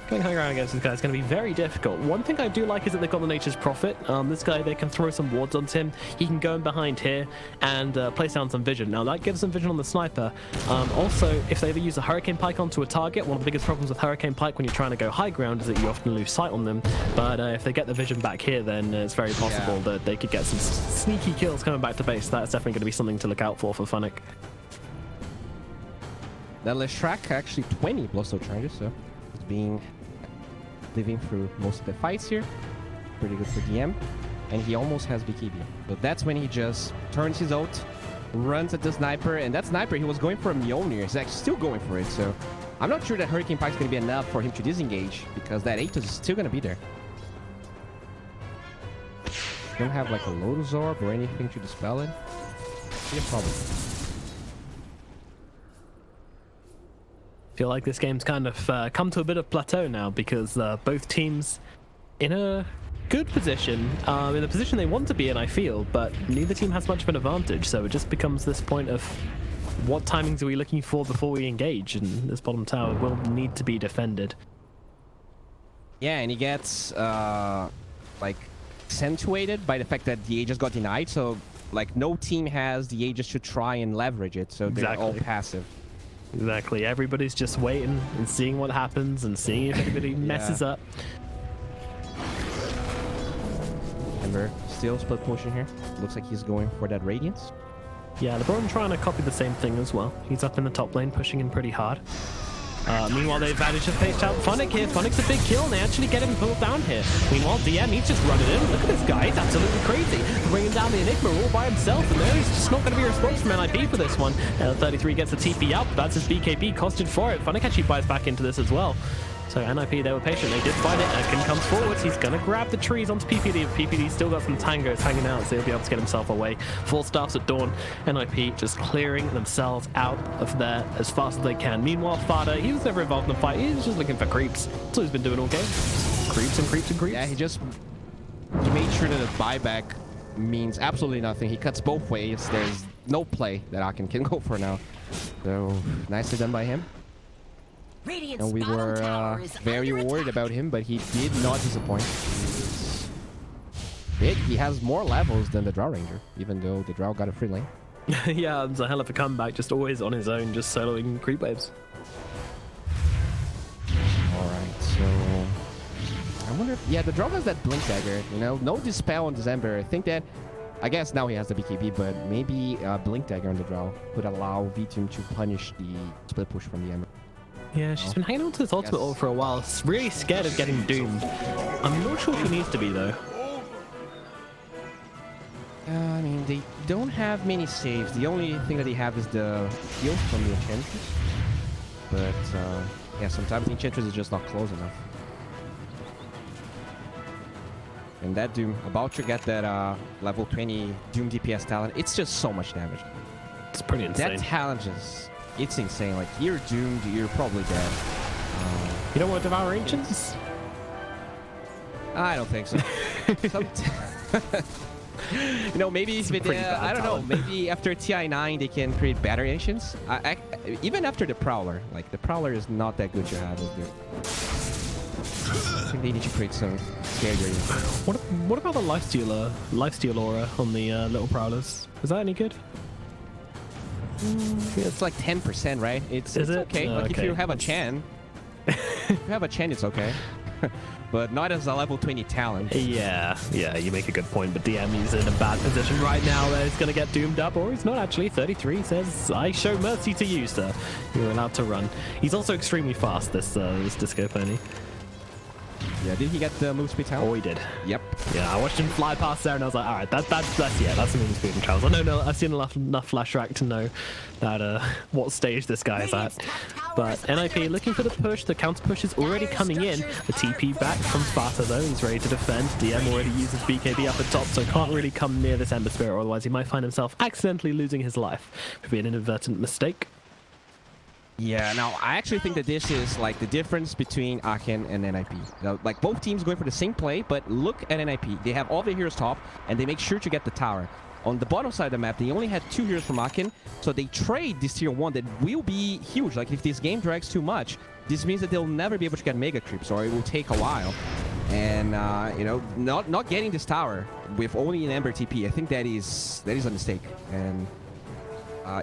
Going high ground against this guy is going to be very difficult. One thing I do like is that they've got the Nature's Prophet. This guy, they can throw some wards onto him. He can go in behind here and place down some vision. Now, that gives them vision on the sniper. Also, if they ever use a Hurricane Pike onto a target, one of the biggest problems with Hurricane Pike when you're trying to go high ground is that you often lose sight on them. But if they get the vision back here, then it's very possible that they could get some sneaky kills coming back to base. That's definitely going to be something to look out for Funnick. That Leshrac actually 20 Bloodstone charges, so it's living through most of the fights here. Pretty good for DM. And he almost has BKB. But that's when he just turns his ult, runs at the sniper, and that sniper, he was going for a Mjolnir. He's actually still going for it, so I'm not sure that Hurricane Pike's going to be enough for him to disengage, because that Aegis is still going to be there. Don't have like a Lotus Orb or anything to dispel it. Yeah, probably. Feel like this game's kind of come to a bit of plateau now because both teams in a good position, in the position they want to be in, I feel, but neither team has much of an advantage, so it just becomes this point of what timings are we looking for before we engage? And this bottom tower will need to be defended. Yeah, and he gets like accentuated by the fact that the Aegis got denied. So like no team has the Aegis to try and leverage it. So they're all passive. Exactly. Everybody's just waiting and seeing what happens and seeing if anybody messes up. Ember still split pushing here. Looks like he's going for that Radiance. Yeah, LeBron trying to copy the same thing as well. He's up in the top lane, pushing in pretty hard. Meanwhile, they've managed to face out Funnick here. Funnick's a big kill, and they actually get him pulled down here. Meanwhile, DM, he's just running in. Look at this guy, he's absolutely crazy. Bringing down the Enigma all by himself, and there is just not going to be a response from NIP for this one. 33 gets the TP out, but that's his BKB costed for it. Funnick actually buys back into this as well. So NIP, they were patient. They did fight it. Aachen comes forwards. He's going to grab the trees onto PPD. PPD's still got some tangos hanging out, so he'll be able to get himself away. Full staffs at dawn. NIP just clearing themselves out of there as fast as they can. Meanwhile, Fada, he was never involved in the fight. He was just looking for creeps. That's what he's been doing all game. Creeps and creeps and creeps. Yeah, he made sure that the buyback means absolutely nothing. He cuts both ways. There's no play that Aachen can go for now. So, nicely done by him. And we were very worried about him, but he did not disappoint. He's big. He has more levels than the Drow Ranger, even though the Drow got a free lane. Yeah, it's a hell of a comeback, just always on his own, just soloing creep waves. Alright, so... I wonder if... Yeah, the Drow has that Blink Dagger, you know? No Dispel on December. I think that... I guess now he has the BKB, but maybe Blink Dagger on the Drow would allow V-Team to punish the split push from the Ember. Yeah, she's been hanging on to this ultimate ult for a while. Really scared of getting doomed. I'm not sure she needs to be, though. I mean, they don't have many saves. The only thing that they have is the heal from the Enchantress. But, yeah, sometimes the Enchantress is just not close enough. And that Doom, about to get that level 20 Doom DPS talent, it's just so much damage. It's pretty insane. That talent just... It's insane. Like, you're doomed, you're probably dead. You don't want to devour ancients? I don't think so. You know, maybe if it, I don't know. Maybe after TI9 they can create better ancients. Even after the Prowler, like the Prowler is not that good to have. I think they need to create some scarier. What about the lifesteal aura on the little Prowlers? Is that any good? It's like 10%, right? It's okay. Oh, like okay. if you have a Chan, it's okay. But not as a level 20 talent. Yeah, you make a good point, but DM is in a bad position right now that he's going to get doomed up, or he's not actually. 33 says, I show mercy to you, sir. You're allowed to run. He's also extremely fast, this Disco Pony. Yeah, did he get the move speed talent? Oh, he did. Yep. Yeah, I watched him fly past there and I was like, all right, that's move speed and Charles. No, I've seen enough Flash Rack to know that what stage this guy is at. But NIP looking for the push. The counter push is already coming in. The TP back from Fata though. He's ready to defend. DM already uses BKB up at top, so can't really come near this Ember Spirit, or otherwise he might find himself accidentally losing his life. Could be an inadvertent mistake. Yeah, now I actually think that this is like the difference between Aachen and NIP. Now, like both teams going for the same play, but look at NIP. They have all their heroes top, and they make sure to get the tower. On the bottom side of the map, they only had 2 heroes from Aachen, so they trade this tier 1 that will be huge. Like if this game drags too much, this means that they'll never be able to get mega creeps, or it will take a while. And you know, not getting this tower with only an Ember TP, I think that is a mistake, and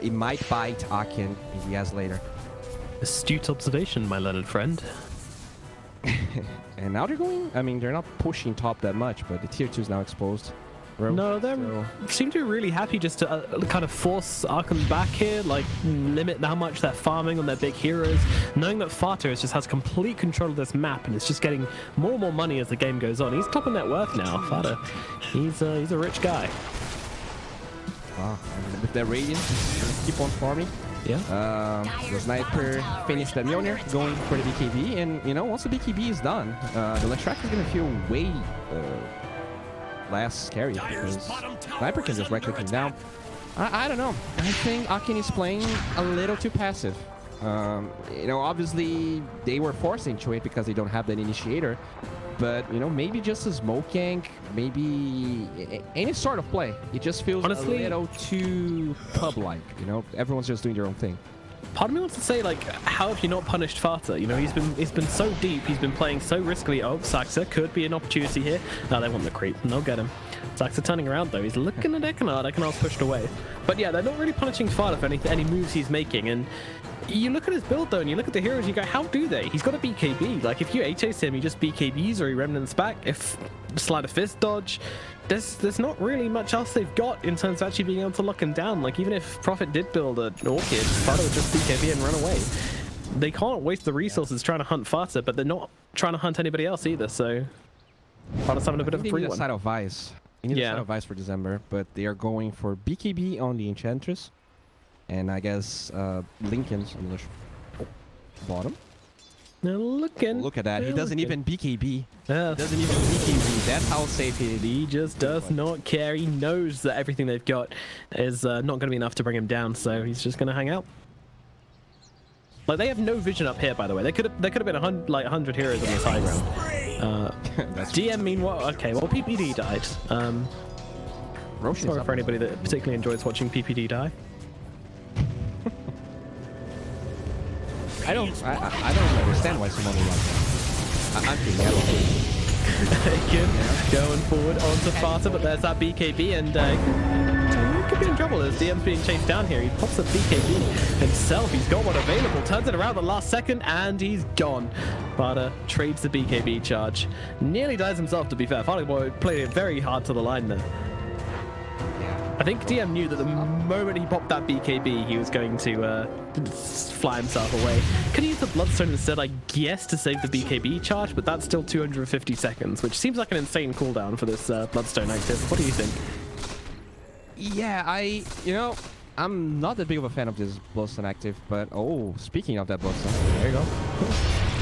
it might bite Aachen if he has later. Astute observation, my learned friend. And now they're going... I mean, they're not pushing top that much, but the tier 2 is now exposed. No, they seem to be really happy just to kind of force Aachen back here, like limit how much they're farming on their big heroes, knowing that Fata just has complete control of this map and it's just getting more and more money as the game goes on. He's top of net worth now, Fata. He's a rich guy. Wow, and with their Radiance, keep on farming. Yeah. The Sniper finished that Mjolnir, going for the BKB, and you know, once the BKB is done, the Leshrac is going to feel way less scary because Sniper can just right-click him down. I don't know. I think Aachen is playing a little too passive. You know, obviously they were forced into it because they don't have that initiator, But, you know, maybe just a smoke gank, maybe any sort of play. It just feels Honestly, a little too pub-like, you know? Everyone's just doing their own thing. Part of me wants to say, like, how have you not punished Fata? You know, he's been so deep, he's been playing so riskily. Oh, Saxa could be an opportunity here. No, they want the creep, and they'll get him. Saxa turning around, though. He's looking at Ekanard. Ekanard's pushed away. But yeah, they're not really punishing Fata for any moves he's making, and you look at his build, though, and you look at the heroes, and you go, how do they? He's got a BKB. Like, if you A-chase him, he just BKBs or he remnants back. If slide a fist dodge, there's not really much else they've got in terms of actually being able to lock him down. Like, even if Prophet did build an Orchid, Fata would just BKB and run away. They can't waste the resources trying to hunt Fata, but they're not trying to hunt anybody else either, so Fata's having a bit of a free one. Side of Vice. You need a side of Vice for December, but they are going for BKB on the Enchantress. And I guess Lincoln's on the bottom. Now look at that. He doesn't even BKB. Yeah. Doesn't even BKB. That's how safe he is. He just does not care. He knows that everything they've got is not going to be enough to bring him down, so he's just going to hang out. Like, they have no vision up here, by the way. They could have been 100 heroes on this high ground. DM, meanwhile, okay, well, PPD died. Sorry for anybody that particularly enjoys watching PPD die. I don't understand why someone would like that. I'm kidding. Aiken going forward onto Fata, but there's that BKB, and he could be in trouble as DM's being chased down here. He pops a BKB himself. He's got one available, turns it around the last second, and he's gone. Fata trades the BKB charge. Nearly dies himself, to be fair. Fata boy played it very hard to the line there. I think DM knew that the moment he popped that BKB, he was going to fly himself away. Could he use the Bloodstone instead, I guess, to save the BKB charge, but that's still 250 seconds, which seems like an insane cooldown for this Bloodstone active. What do you think? Yeah, you know, I'm not that big of a fan of this Bloodstone active, but oh, speaking of that Bloodstone, there you go.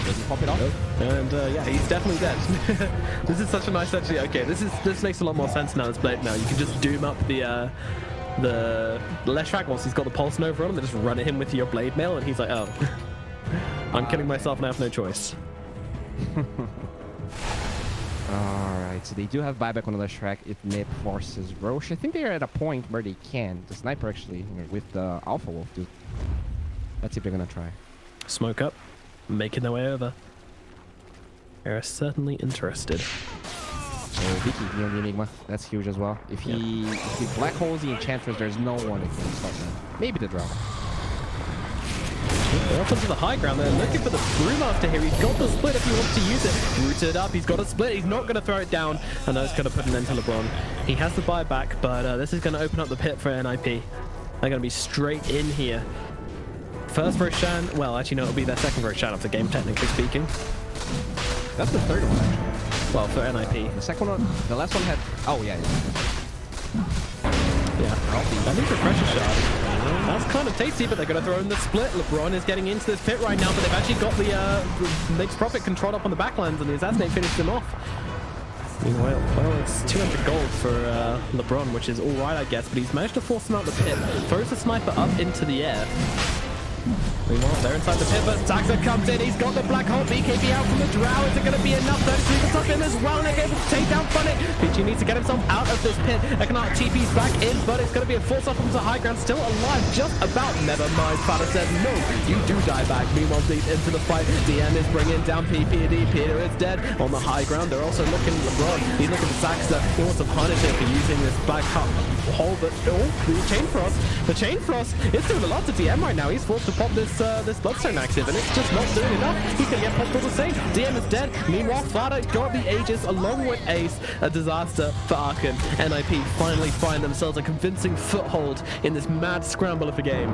Does he pop it off? And yeah, he's definitely dead. This is such a nice, actually. Okay, this makes a lot more sense now. It's Blade now. You can just doom up the Leshrac once he's got the Pulse Nova on him, and just run at him with your Blade Mail, and he's like, oh, I'm killing myself and I have no choice. Alright, so they do have buyback on the Leshrac if Nip forces Roche. I think they're at a point where they can. The sniper actually, you know, with the Alpha Wolf, dude. Let's see if they're gonna try. Smoke up, making their way over. They're certainly interested. So Vicky on the Enigma, that's huge as well. If he black holes the Enchantress, there's no one that can stop him. Maybe the drop. They're up onto the high ground. They're looking for the Brewmaster here. He's got the split if he wants to use it. Rooted up. He's got a split. He's not going to throw it down. And that's going to put an end to LeBron. He has the buyback, but this is going to open up the pit for NIP. They're going to be straight in here. First Roshan. Well, actually, no, it'll be their second Roshan of the game, technically speaking. That's the third one, actually. Well, for NIP. The second one, the last one had... Oh, yeah. Yeah. That needs a pressure shot. That's kind of tasty, but they're going to throw in the split. LeBron is getting into this pit right now, but they've actually got the Nate's Prophet controlled up on the backlands, and the Assassinate finished him off. Meanwhile, well, it's 200 gold for LeBron, which is alright, I guess, but he's managed to force him out the pit. Throws the sniper up into the air. Meanwhile, they're inside the pit, but Saxa comes in. He's got the black hole BKB out from the Drow. Is it going to be enough? 33 can top him as well, and they're able to take down Funny. Peachy needs to get himself out of this pit. Ekanard TP's back in, but it's going to be a force up onto high ground. Still alive, just about. Never mind. Fata says, no, you do die back. Meanwhile, deep into the fight. DM is bringing down PPD. Peter is dead on the high ground. They're also looking at LeBron. He's looking for Saxa. He wants to punish him for using this black hole, but the Chain Frost. The Chain Frost is doing a lot to DM right now. He's forced to pop this Bloodstone active, and it's just not doing enough. He's gonna get popped all the same. DM is dead. Meanwhile, Fata got the Aegis along with Ace. A disaster for Aachen. NIP finally find themselves a convincing foothold in this mad scramble of a game.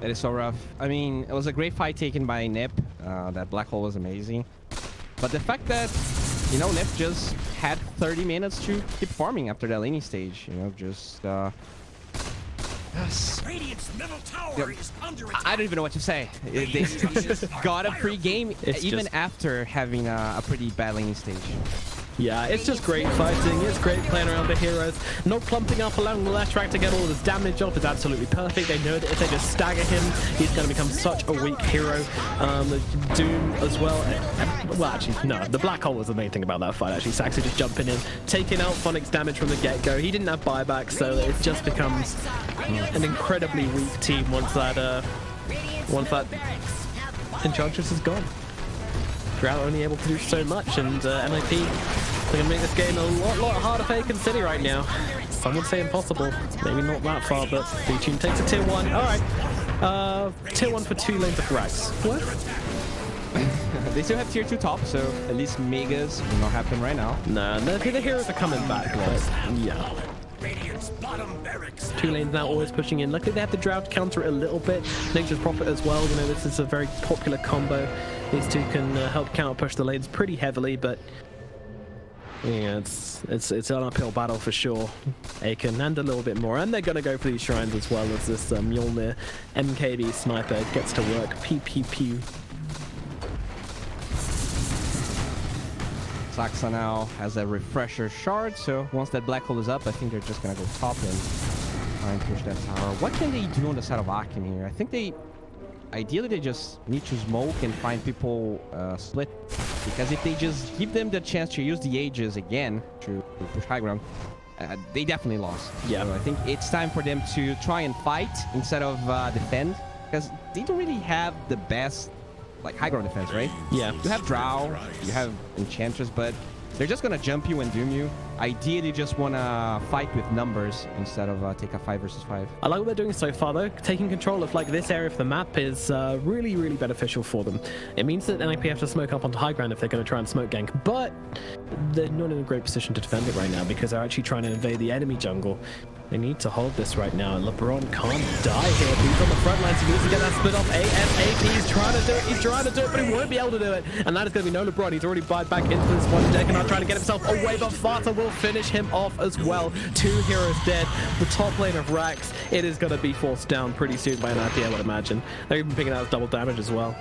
That is so rough. I mean, it was a great fight taken by Nip. That black hole was amazing. But the fact that, you know, Nip just had 30 minutes to keep farming after that laning stage, you know, just... Radiant's middle tower is under attack. I don't even know what to say. They got a free game even after having a pretty bad laning stage. Yeah, it's just great fighting. It's great playing around the heroes. Not clumping up along the left track to get all this damage off is absolutely perfect. They know that if they just stagger him, he's going to become such a weak hero. Doom as well. Well, actually, no. The black hole was the main thing about that fight, actually. Saxo just jumping in, taking out Phonic's damage from the get-go. He didn't have buyback, so it just becomes an incredibly weak team once that Enchantress is gone. Drought only able to do so much, and NIP are going to make this game a lot harder for Aachen City right now. Some would say impossible, maybe not that far, but the team takes a tier 1. All right, tier 1 for 2 lanes of Rags. What? They still have tier 2 top, so at least Megas will not happen right now. Nah, the heroes are coming back, but yeah. Radiant's bottom barracks. 2 lanes now always pushing in. Luckily they have the Drought to counter it a little bit. Nature's Prophet as well. You know, this is a very popular combo. These two can help counter push the lanes pretty heavily, but yeah, it's an uphill battle for sure. Aachen and a little bit more, and they're gonna go for these shrines as well as this Mjolnir MKB sniper gets to work. Pew pew pew. Saxa now has a refresher shard, so once that black hole is up, I think they're just gonna go top and try and push that tower. What can they do on the side of Aachen here? I think ideally they just need to smoke and find people split, because if they just give them the chance to use the Aegis again to push high ground, they definitely lost. Yeah. So I think it's time for them to try and fight instead of defend, because they don't really have the best like high ground defense, right? Yeah. You have Drow, you have Enchantress, but they're just gonna jump you and doom you. Ideally, just wanna fight with numbers instead of take a 5 versus 5. I like what they're doing so far though. Taking control of like this area of the map is really beneficial for them. It means that NIP have to smoke up onto high ground if they're going to try and smoke gank, but they're not in a great position to defend it right now because they're actually trying to invade the enemy jungle. They need to hold this right now. LeBron can't die here. He's on the front lines. He needs to get that split off ASAP. He's trying to do it. He's trying to do it, but he won't be able to do it. And that is going to be no LeBron. He's already buyed back into this one deck and not trying to get himself away, but Fata will finish him off as well. 2 heroes dead. The top lane of Rax, it is going to be forced down pretty soon by an IP, I would imagine. They're even picking out double damage as well.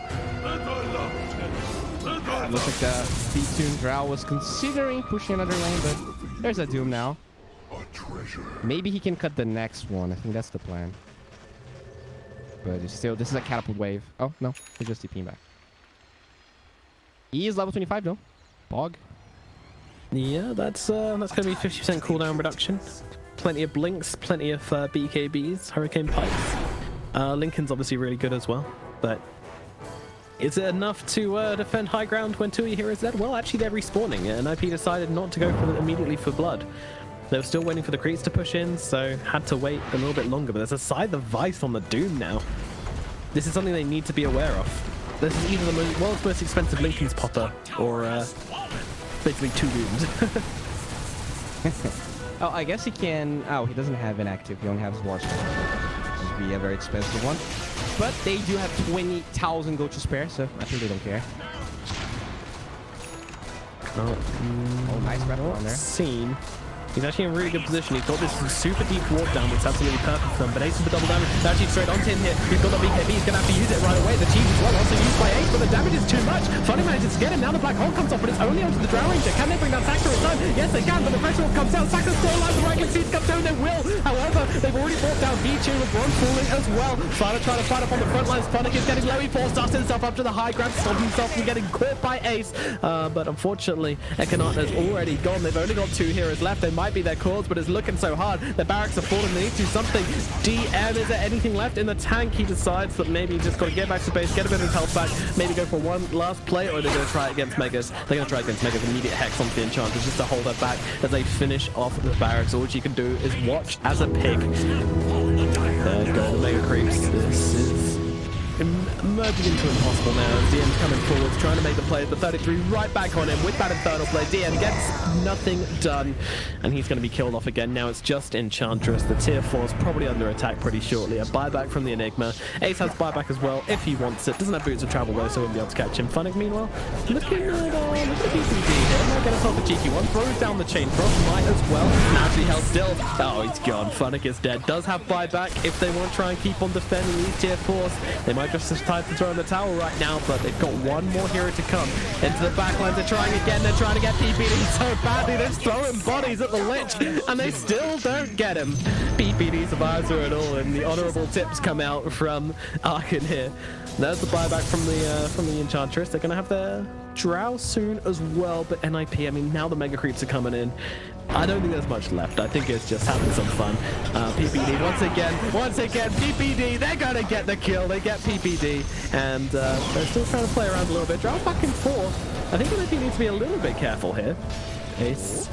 Looks like the speed-tuned Drow was considering pushing another lane, but there's a Doom now. Maybe he can cut the next one. I think that's the plan. But it's still, this is a catapult wave. Oh, no. He's just TPing back. He is level 25, though. Bog. Yeah, that's going to be 50% cooldown reduction. Plenty of blinks, plenty of BKBs, Hurricane Pipes. Lincoln's obviously really good as well, but is it enough to defend high ground when 2 of your heroes dead? Well, actually, they're respawning, and IP decided not to go immediately for blood. They were still waiting for the creeps to push in, so had to wait a little bit longer. But there's a Scythe of Vice on the Doom now. This is something they need to be aware of. This is either the world's most expensive Lincoln's popper, or basically 2 Dooms. Oh, I guess he can... Oh, he doesn't have an active. He only has War Stone. This would be a very expensive one. But they do have 20,000 gold to spare, so I think they don't care. Oh, nice grab on there. Scene. He's actually in a really good position. He's got this super deep ward down, which is absolutely perfect for him. But Ace with the double damage. They're actually straight onto him here. He's got the BKB. He's going to have to use it right away. The team as well also used by Ace, but the damage is too much. Funny manages to get him. Now the black hole comes off, but it's only onto the Drow Ranger. Can they bring down Saxo in time? Yes, they can, but the pressure comes down. Saxo's still alive. The right-click seeds come down. They will. However, they've already brought down B2 with Bron falling as well. Fana trying to fight up on the front lines. Phonic is getting low. He forced us himself up to the high ground, stopped himself from getting caught by Ace. But unfortunately, Ekanat has already gone. They've only got 2 heroes left. They might be their cause, but it's looking so hard. The barracks are falling. They need to do something. DM, is there anything left in the tank? He decides that maybe he's just got to get back to base, get a bit of his health back, maybe go for one last play, or they're going to try it against Megas. They're going to try against Megas. Immediate Hex onto the Enchantress just to hold her back as they finish off the barracks. All she can do is watch as a pig. There go the Mega Creeps. This is merging into impossible now. DM's coming forwards, trying to make the play. The 33 right back on him with that infernal play. DM gets nothing done, and he's going to be killed off again. Now it's just Enchantress. The tier 4 is probably under attack pretty shortly. A buyback from the Enigma. Ace has buyback as well if he wants it. Doesn't have boots of travel though, so won't be able to catch him. Funnick, meanwhile, looking at BCD here. Might get himself a cheeky one. Throws down the chain. Frost might as well. Naturally held still. Oh, he's gone. Funnick is dead. Does have buyback if they want to try and keep on defending these tier 4s. They might just decided to throw in the towel right now, but they've got one more hero to come. Into the backlines, they're trying again, they're trying to get PPD so badly, they're just throwing bodies at the Lich, and they still don't get him. PPD survives through it all, and the honorable tips come out from Aachen here. There's the buyback from the Enchantress. They're going to have their Drow soon as well, but NIP, I mean, now the Mega Creeps are coming in. I don't think there's much left. I think it's just having some fun. PPD, once again, PPD, they're going to get the kill. They get PPD, and they're still trying to play around a little bit. Drow back and forth. I think NIP needs to be a little bit careful here. Ace.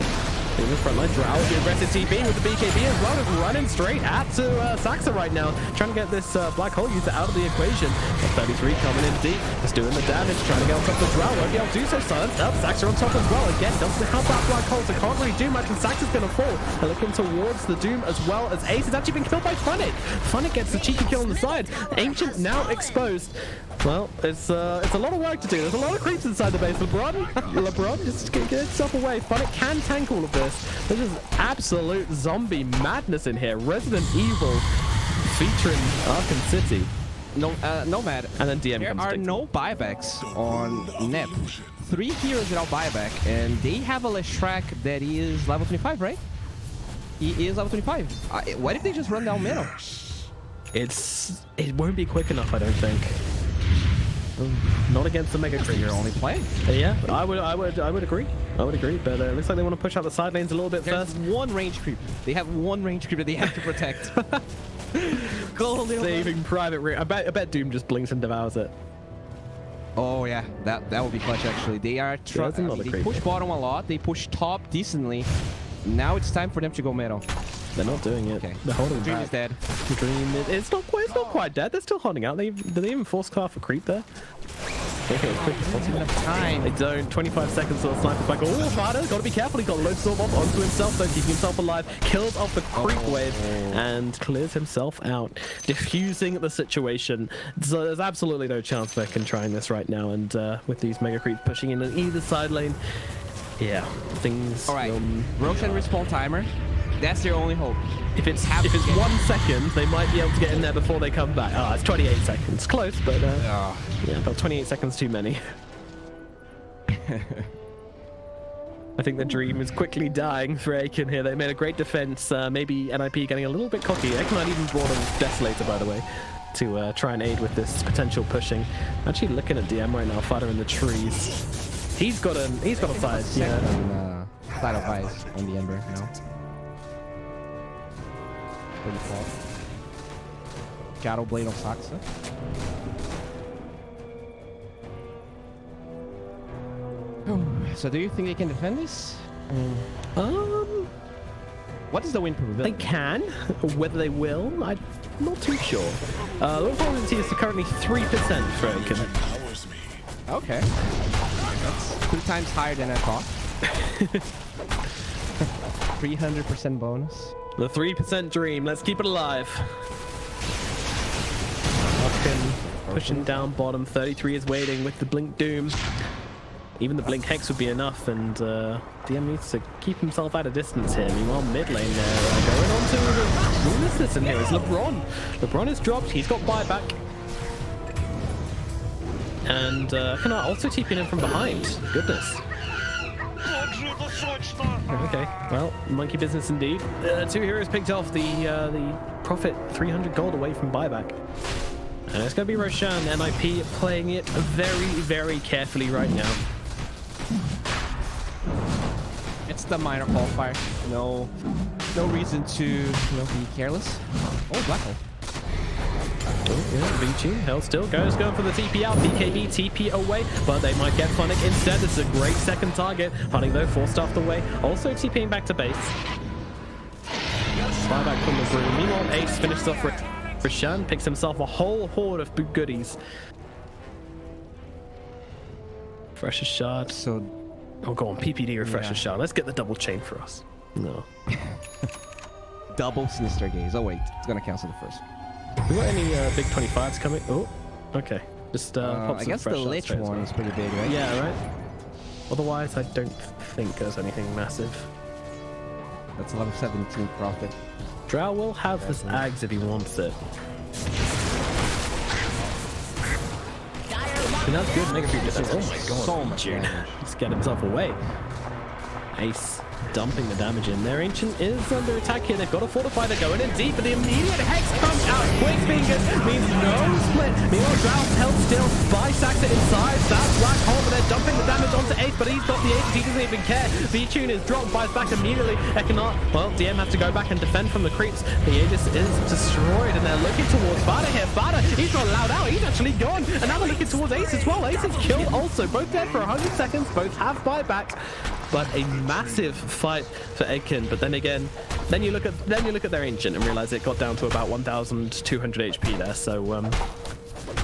In the front line, Drow, the aggressive TP with the BKB as well, just running straight at Saxa right now, trying to get this black hole user out of the equation. But 33 coming in deep, just doing the damage, trying to get on top of the Drow, won't be able to do so. Silence up, Saxa on top as well. Again, doesn't have that black hole, so can't really do much, and Saxa's gonna fall. They're looking towards the Doom as well as Ace has actually been killed by Funnick. Funnick gets the cheeky kill on the side. Ancient now exposed. Well, it's a lot of work to do. There's a lot of creeps inside the base. LeBron just gets himself away. Funnick can tank all of this. This is absolute zombie madness in here. Resident Evil featuring Arkham City. No, Nomad. And then DM there comes are dictating. no buybacks on NEP. 3 heroes without buyback, and they have a Leshrac that is level 25, right? He is level 25. Why did they just run down middle? It won't be quick enough, I don't think. Not against the Mega Creeps. You're only playing. Yeah, I would agree. I would agree, but it looks like they want to push out the side lanes a little bit There's first. one range creep. They have one range creep that they have to protect. Saving private ring. I bet Doom just blinks and devours it. Oh yeah, that would be clutch actually. They are they push bottom a lot. They push top decently. Now it's time for them to go middle. They're not doing it. Okay. They're holding Dream back. is dead. The Dream is, it's not quite dead. They're still holding out. Did they even force car for creep there? Okay, quick as possible. Enough time. They don't. 25 seconds till the sniper's back. Oh, Farder, gotta be careful. He got loads of off onto himself, though, keeping himself alive. Kills off the creep wave and clears himself out, diffusing the situation. So there's absolutely no chance they can try this right now. And with these Mega Creeps pushing in on either side lane, yeah, things. All right, will... Roshan respawn timer. That's their only hope. If it's 1 second, they might be able to get in there before they come back. Oh, it's 28 seconds. Close, but yeah, about 28 seconds too many. I think the Dream is quickly dying for Aachen here. They made a great defense. Maybe NIP getting a little bit cocky. Aachen might even brought in Desolator, by the way, to try and aid with this potential pushing. Actually looking at DM right now, fighter in the trees. He's got a side. Yeah. Side of ice on the Ember now. Shadow Blade on Saxa. So do you think they can defend this? What is the win probability? They can. Whether they will, I'm not too sure. The probability is currently 3% for Aachen. Okay. That's 2 times higher than I thought. 300% bonus. The 3% Dream. Let's keep it alive. Aachen pushing down bottom. 33 is waiting with the Blink Doom. Even the Blink Hex would be enough, and DM needs to keep himself at a distance here. Meanwhile, mid lane there, going on to the Lunasis in here is LeBron. LeBron is dropped. He's got buyback. And can I also TP in from behind? Goodness. Okay, well, monkey business indeed. 2 heroes picked off. The Prophet 300 gold away from buyback. And it's going to be Roshan, NIP playing it very, very carefully right now. It's the minor qualifier. No reason to be careless. Oh, black hole. Oh, yeah, Vici, hell still going for the TP out. BKB TP away, but they might get Funnick instead. This is a great second target. Funnick though forced off the way. Also TPing back to base. Buyback from the Broom. Meanwhile, Ace finishes off Roshan, picks himself a whole horde of goodies. Refresher shard. So, oh, go on, PPD refresher shard. Let's get the double chain for us. No. double Sinister Gaze. Oh wait, it's gonna cancel the first. We got any big 25s coming? Oh, okay. Just I guess the Lich one is pretty big, right? Yeah, right. Otherwise, I don't think there's anything massive. That's a level 17 profit. Drow will have this Ags if he wants it. Actually, that's good. Mega Creep defense. Oh my god. So much June. damage. Let's get himself away. Ace dumping the damage in. Their Ancient is under attack here. They've got to fortify. They're going in deep, but the immediate Hex comes out. Quick fingers means no split. Meanwhile, Drown's held still by Saxa inside that black hole, but they're dumping the damage onto Ace, but he's got the Ace. He doesn't even care. V-Tune is dropped, buys back immediately. Ekanat, well, DM has to go back and defend from the creeps. The Aegis is destroyed, and they're looking towards Vada here. Vada, he's not allowed out. He's actually gone, and now they're looking towards Ace as well. Ace is killed also. Both dead for 100 seconds. Both have buyback. But a massive fight for Eggkin. But then again, then you look at their Ancient and realize it got down to about 1,200 HP there. So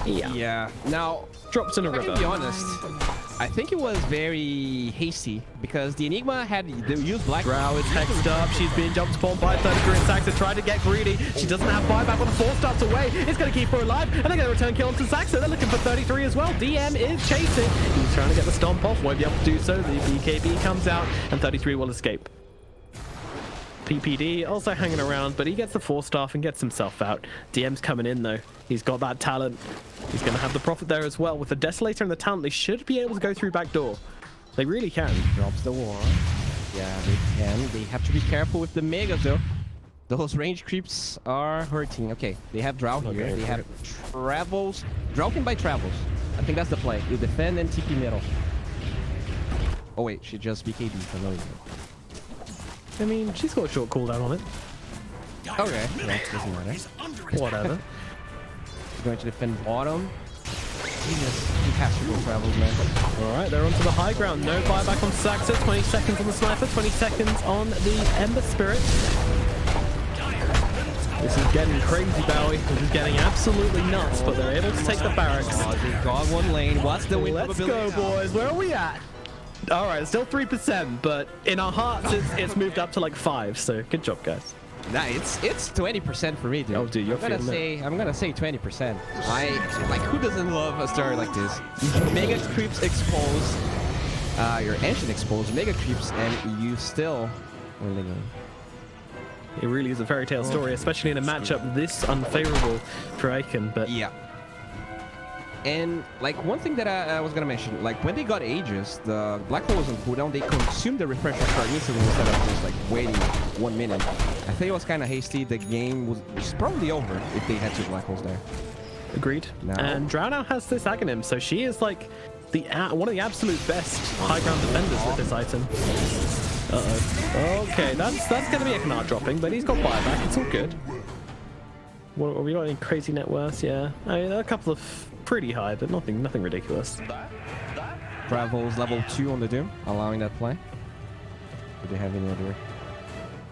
Yeah. Now, drops in a if I river. can be honest, I think it was very hasty because the Enigma had they used Black. Drow is hexed up. She's being jumped upon by 33 and Saxa trying to get greedy. She doesn't have buyback when the 4 starts away. It's going to keep her alive. And they're going to return kill onto Saxa. They're looking for 33 as well. DM is chasing. He's trying to get the stomp off. Won't be able to do so. The BKB comes out and 33 will escape. PPD also hanging around, but he gets the 4-staff and gets himself out. DM's coming in though. He's got that talent. He's going to have the profit there as well. With the Desolator and the talent, they should be able to go through back door. They really can. Drops the ward. Yeah, they can. They have to be careful with the Megas though. Those range creeps are hurting. Okay, they have Drow here. Okay, They have Travels. Drow can buy Travels. I think that's the play. You defend and TP middle. Oh wait, she just BKB for no reason. I mean, she's got a short cooldown on it. Okay, that doesn't matter. Whatever. Going to defend bottom. He has to go Travels, man. Alright, they're onto the high ground. No buyback on Saxa. 20 seconds on the Sniper. 20 seconds on the Ember Spirit. This is getting crazy, Bowie. This is getting absolutely nuts, but they're able to take the barracks. Oh, they got one lane. What's the win Let's probability go, now? boys. Where are we at? Alright, it's still 3%, but in our hearts, it's moved up to like 5, so good job, guys. Nah, it's 20% for me, dude. Oh, dude, you're I'm gonna say 20%. Who doesn't love a story like this? Mega creeps exposed, your engine exposed, mega creeps, and you still win the game. It really is a fairy tale story, especially in a matchup this unfavorable for Aachen, but Yeah. And like one thing that I was gonna mention, like when they got Aegis, the black hole was on cooldown, they consumed the refresher card instantly instead of just like waiting 1 minute. I think it was kind of hasty. The game was probably over if they had 2 black holes there. agreed. No. And Drow now has this Aghanim, so she is like one of the absolute best high ground defenders with this item. Uh-oh. Okay, that's gonna be a Ekanat dropping, but he's got buyback. It's all good. What, we got any crazy net worths? Yeah, I mean, a couple of pretty high, but nothing ridiculous. Travels level 2 on the Doom, allowing that play. Do they have any other?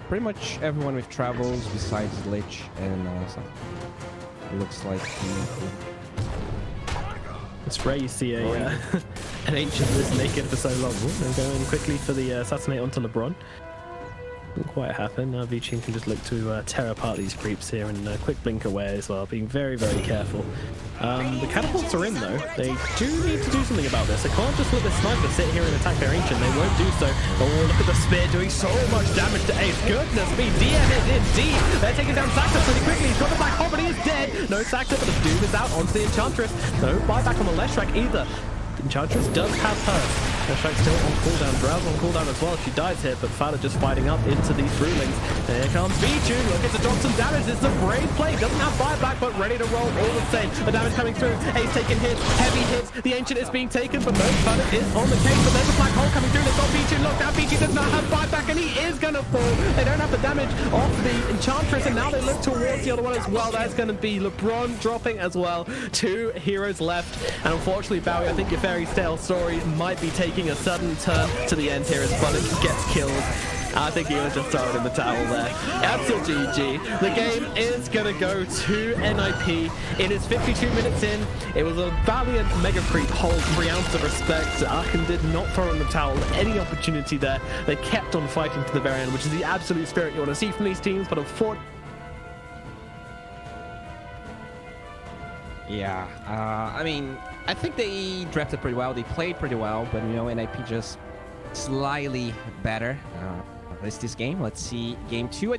Pretty much everyone with Travels besides Lich and stuff. It looks like It's rare you see an Ancient this naked for so long. They're going quickly for the assassinate onto LeBron. Didn't quite happen. Now V-Chin can just look to tear apart these creeps here and quick blink away as well, being very, very careful. The catapults are in though. They do need to do something about this. They can't just let the sniper sit here and attack their Ancient. They won't do so. Oh, look at the spear doing so much damage to Ace. Goodness me, DM is in deep. They're taking down Saxa pretty quickly. He's got the black hole, but he is dead. No Saxa, but the Doom is out onto the Enchantress. No buyback on the Leshrac either. Enchantress does have her. Leshrac still on cooldown. Drow's on cooldown as well. She dies here, but Fada just fighting up into these Brewlings. Here comes V-Tune. Looking to drop some damage. This is a brave play. Doesn't have buyback, but ready to roll all the same. The damage coming through. Ace taking hits. Heavy hits. The Ancient is being taken, but no, Fada is on the case. But there's a black hole coming through. They've got V-Tune locked out. V-Tune does not have buyback, and he is going to fall. They don't have the damage off the Enchantress, and now they look towards the other one as well. That's going to be LeBron dropping as well. 2 heroes left. And unfortunately, Bowie, I think your fairy tale story might be taking a sudden turn to the end here as Bunny gets killed. I think he was just throwing in the towel there. That's a GG. The game is going to go to NIP. It is 52 minutes in. It was a valiant Mega Creep hold, 3 ounce of respect. Aachen did not throw in the towel any opportunity there. They kept on fighting to the very end, which is the absolute spirit you want to see from these teams, but unfortunately, yeah. I mean, I think they drafted pretty well. They played pretty well, but you know, NIP just slightly better. This game. Let's see game 2.